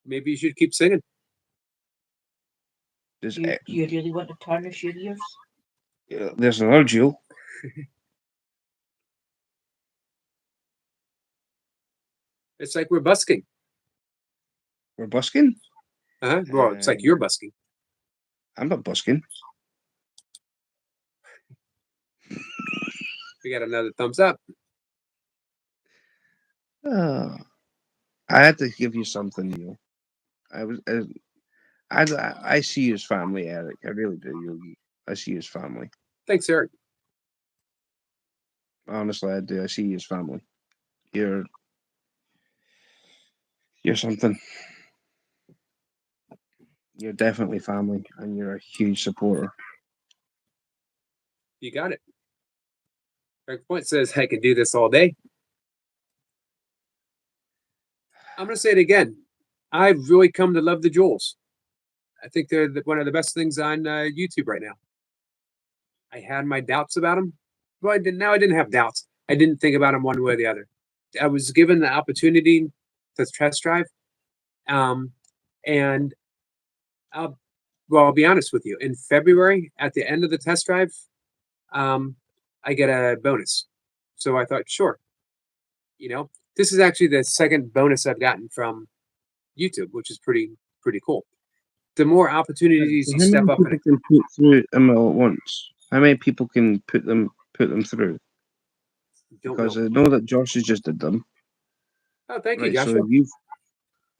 maybe you should keep singing. There's, Do you really want to tarnish your ears? there's another jewel. It's like we're busking. We're busking. Well, it's like you're busking. I'm not busking. We got another thumbs up. Oh, I had to give you something, Neil. I see you as family, Eric. I really do, Yogi. I see you as family. Thanks, Eric. Honestly, I do. I see you as family. You're something. You're definitely family, and you're a huge supporter. You got it. Eric Point says I can do this all day. I'm going to say it again. I've really come to love the jewels. I think they're one of the best things on YouTube right now. I had my doubts about them, but I didn't have doubts. I didn't think about them one way or the other. I was given the opportunity to test drive, and I'll be honest with you. In February, at the end of the test drive, I get a bonus. So I thought, sure, this is actually the second bonus I've gotten from YouTube, which is pretty cool. The more opportunities you How step many up people can put through them all at once? How many people can put them through? don't Because know. I know that Josh has just did them. Oh, thank you, Right, Joshua. so you've.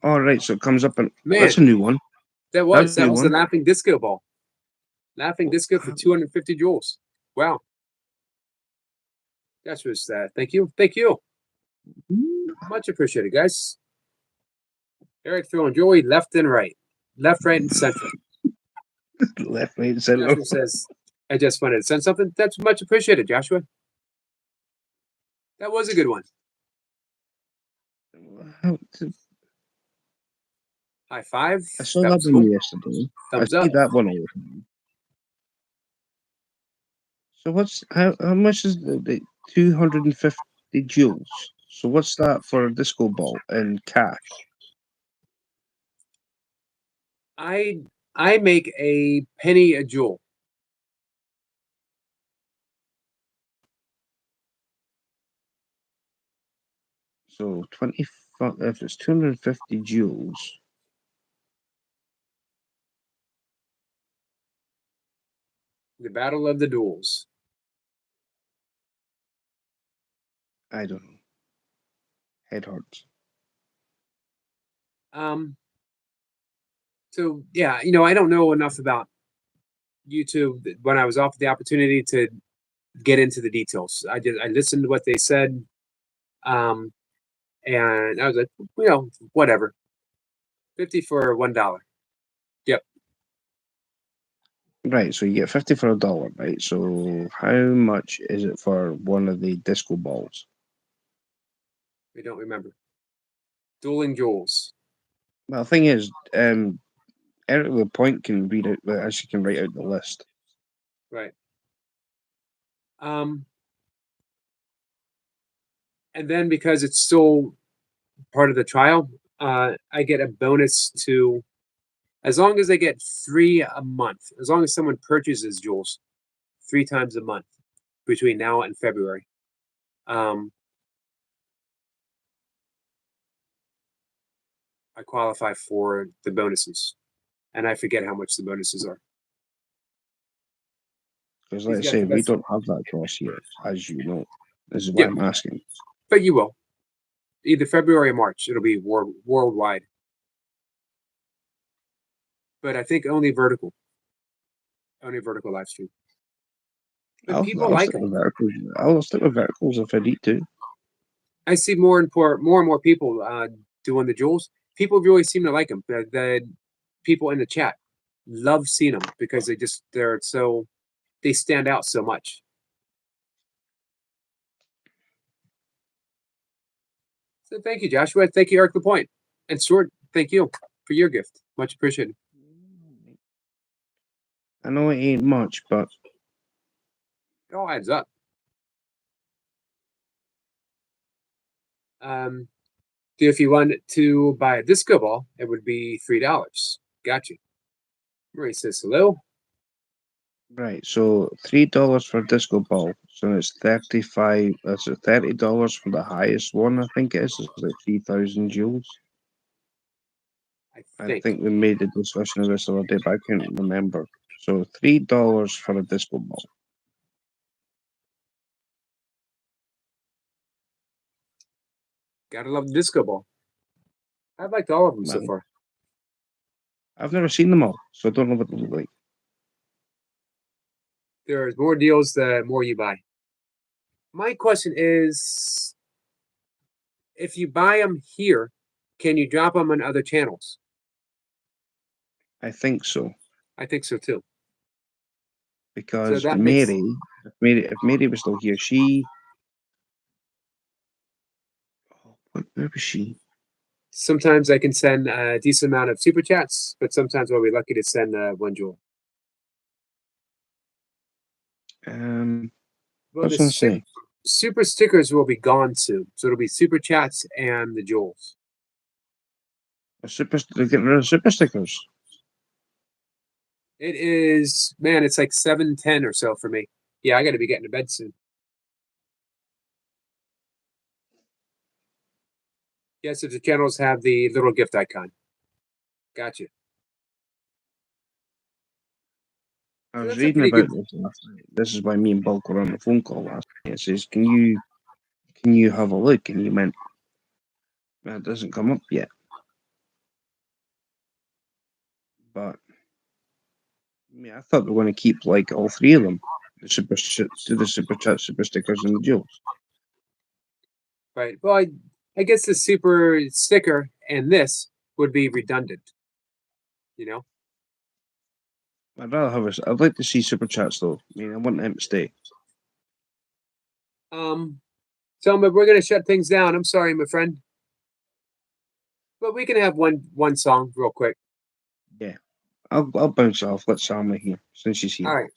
All right, so it comes up and Man, that's a new one. that That's was a new the one. laughing disco ball. Laughing disco for 250 joules. Wow. That's just thank you. Much appreciated, guys. Eric throwing joy left and right. Left, right, and center. Left, right, and center. Joshua says, I just wanted to send something. That's much appreciated, Joshua. That was a good one. High five. I saw That that was one cool. yesterday. Thumbs I see up. that one all the time. So how much is the 250 joules? So what's that for a disco ball in cash? I make a penny a joule. So if it's 250 joules, The Battle of the Duels. I don't know. Head hurts. So yeah, I don't know enough about YouTube when I was offered the opportunity to get into the details. I listened to what they said, and I was like, whatever. 50 for $1. Yep. Right, so you get 50 for $1, right? So how much is it for one of the disco balls? We don't remember. Dueling Jewels. Well, the thing is, Eric LaPointe can read out, actually can write out the list. Right. And then because it's still part of the trial, I get a bonus to, as long as I get 3 a month, as long as someone purchases jewels 3 times a month between now and February. I qualify for the bonuses, and I forget how much the bonuses are. Because, He's like I got say, the we best- don't have that across here, as you know. This is why Yeah. I'm asking. But you will. Either February or March, it'll be worldwide. But I think only vertical live stream. But people like stick them. with verticals. I'll stick with verticals if I need to. I see more and more people doing the jewels. People really seem to like them. The people in the chat love seeing them because they stand out so much. So thank you, Joshua. Thank you, Eric LaPointe. And Stuart, thank you for your gift. Much appreciated. I know it ain't much, but It all adds up. If you wanted to buy a disco ball, it would be $3. Gotcha. Marie says hello. right. So $3 for a disco ball. So it's 35. That's $30 for the highest one. I think it is. It's like 3,000 joules. I think we made a discussion of this the other day, but I can't remember. So $3 for a disco ball. Gotta love the disco ball. I've liked all of them so Well, far. I've never seen them all, so I don't know what they look like. There's more deals the more you buy. My question is, if you buy them here, can you drop them on other channels? I think so. I think so too. Because that makes- if Mary was still here, where was she? Sometimes I can send a decent amount of super chats, but sometimes I'll be lucky to send one jewel. Well, Well, what's the I say? super stickers will be gone soon, so it'll be super chats and the jewels. They're getting rid of super stickers. It is, man, it's like 7:10 or so for me. Yeah, I got to be getting to bed soon. Yes, if the channels have the little gift icon. Gotcha. I So was that's a reading pretty about good- this last night. This is why me and Bulk were on the phone call last night. It says, can you have a look? And he went, well, it doesn't come up yet. But I mean, I thought they were going to keep like all three of them. The super chat, super stickers, and the jewels. Right. Well, I guess the super sticker and this would be redundant. You know? I'd rather have a. I'd like to see super chats though. I mean, I want them to stay. Selma, we're gonna shut things down. I'm sorry, my friend. But we can have one song real quick. Yeah, I'll bounce off. Let Salma here since she's here. All right.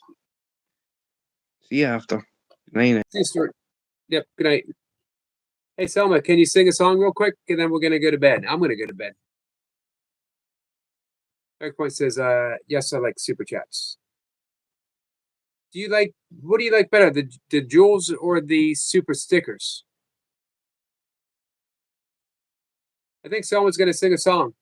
See you after. Night. See you, Stuart. Yep. Good night. Hey, Selma, can you sing a song real quick? And then we're gonna go to bed. I'm gonna go to bed. Eric Point says, yes, I like super chats. What do you like better, the jewels or the super stickers? I think someone's gonna sing a song.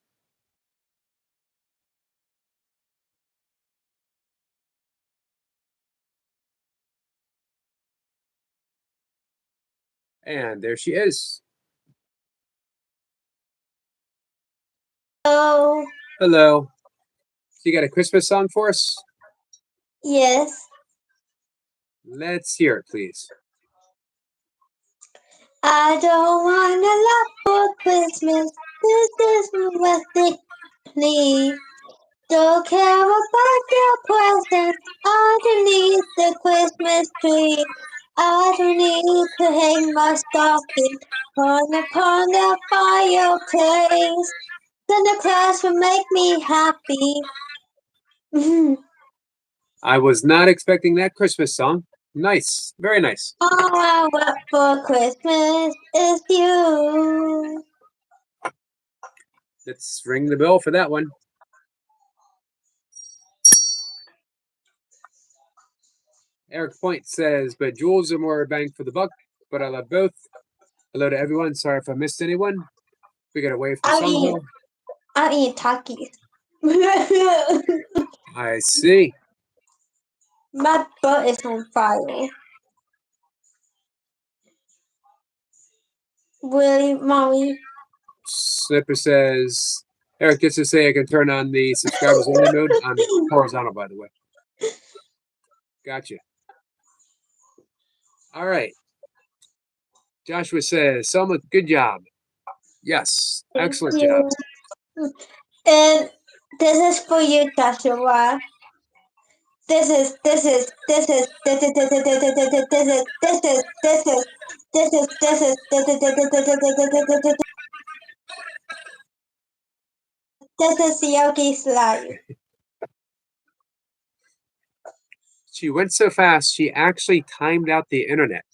And there she is. Oh, Hello. So you got a Christmas song for us? yes. Let's hear it, please. I don't want a lot for Christmas. This is what they need. Don't care about your present underneath the Christmas tree. I don't need to hang my stocking upon the fireplace. Santa Claus will make me happy. I was not expecting that Christmas song. Nice. Very nice. All I want for Christmas is you. Let's ring the bell for that one. Eric Point says, but jewels are more bang for the buck, but I love both. Hello to everyone. Sorry if I missed anyone. We got away from Songho. I'll eat Takis. I see. My butt is on fire. Really, Mommy? Snipper says, Eric gets to say I can turn on the subscribers only mode on horizontal, by the way. Gotcha. All right. Joshua says, Selma, good job. Yes, excellent job. And this is for you, Joshua. This is This is Yogi's life. She went so fast, she actually timed out the internet.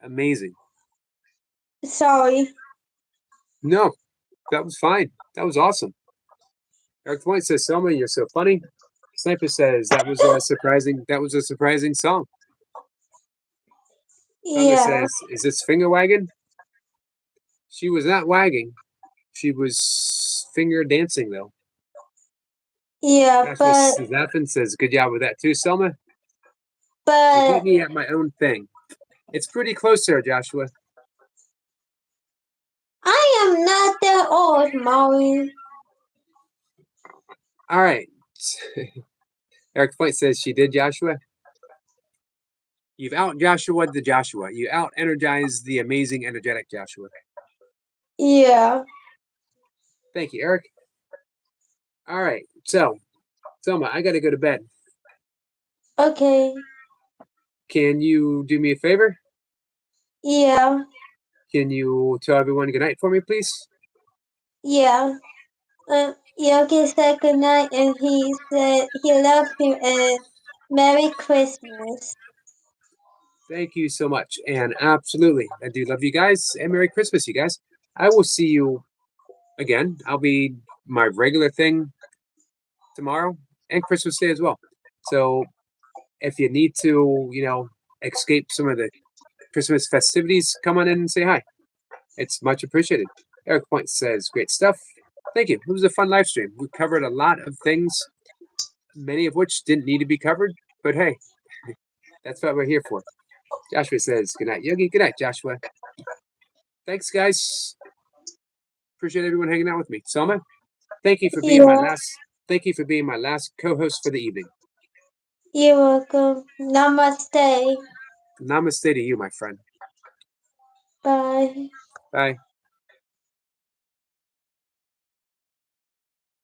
Amazing. Sorry. No, that was fine. That was awesome. Eric Point says, Selma, you're so funny. Sniper says that was a surprising song. Tonga Yeah. says, is this finger wagging? She was not wagging. She was finger dancing though. Yeah, Joshua Zaffin says, good job with that too, Selma. You but beat me at my own thing. It's pretty close there, Joshua. I am not that old, Maureen. All right. Eric Point says she did, Joshua. You've out Joshua the Joshua. You out energized the amazing, energetic Joshua. Yeah. Thank you, Eric. All right. So, Selma, I got to go to bed. Okay. Can you do me a favor? Yeah. Can you tell everyone good night for me, please? Yeah. Yogi said goodnight and he said he loves you and Merry Christmas. Thank you so much. And absolutely, I do love you guys. And Merry Christmas, you guys. I will see you again. I'll be my regular thing tomorrow and Christmas Day as well. So if you need to, escape some of the Christmas festivities, come on in and say hi. It's much appreciated. Eric Point says, great stuff. Thank you. It was a fun live stream. We covered a lot of things, many of which didn't need to be covered, but hey, that's what we're here for. Joshua says, good night, Yogi. Good night, Joshua. Thanks, guys. Appreciate everyone hanging out with me. Selma, thank you for being my last co-host for the evening. You're welcome. Namaste. Namaste to you, my friend. Bye. Bye.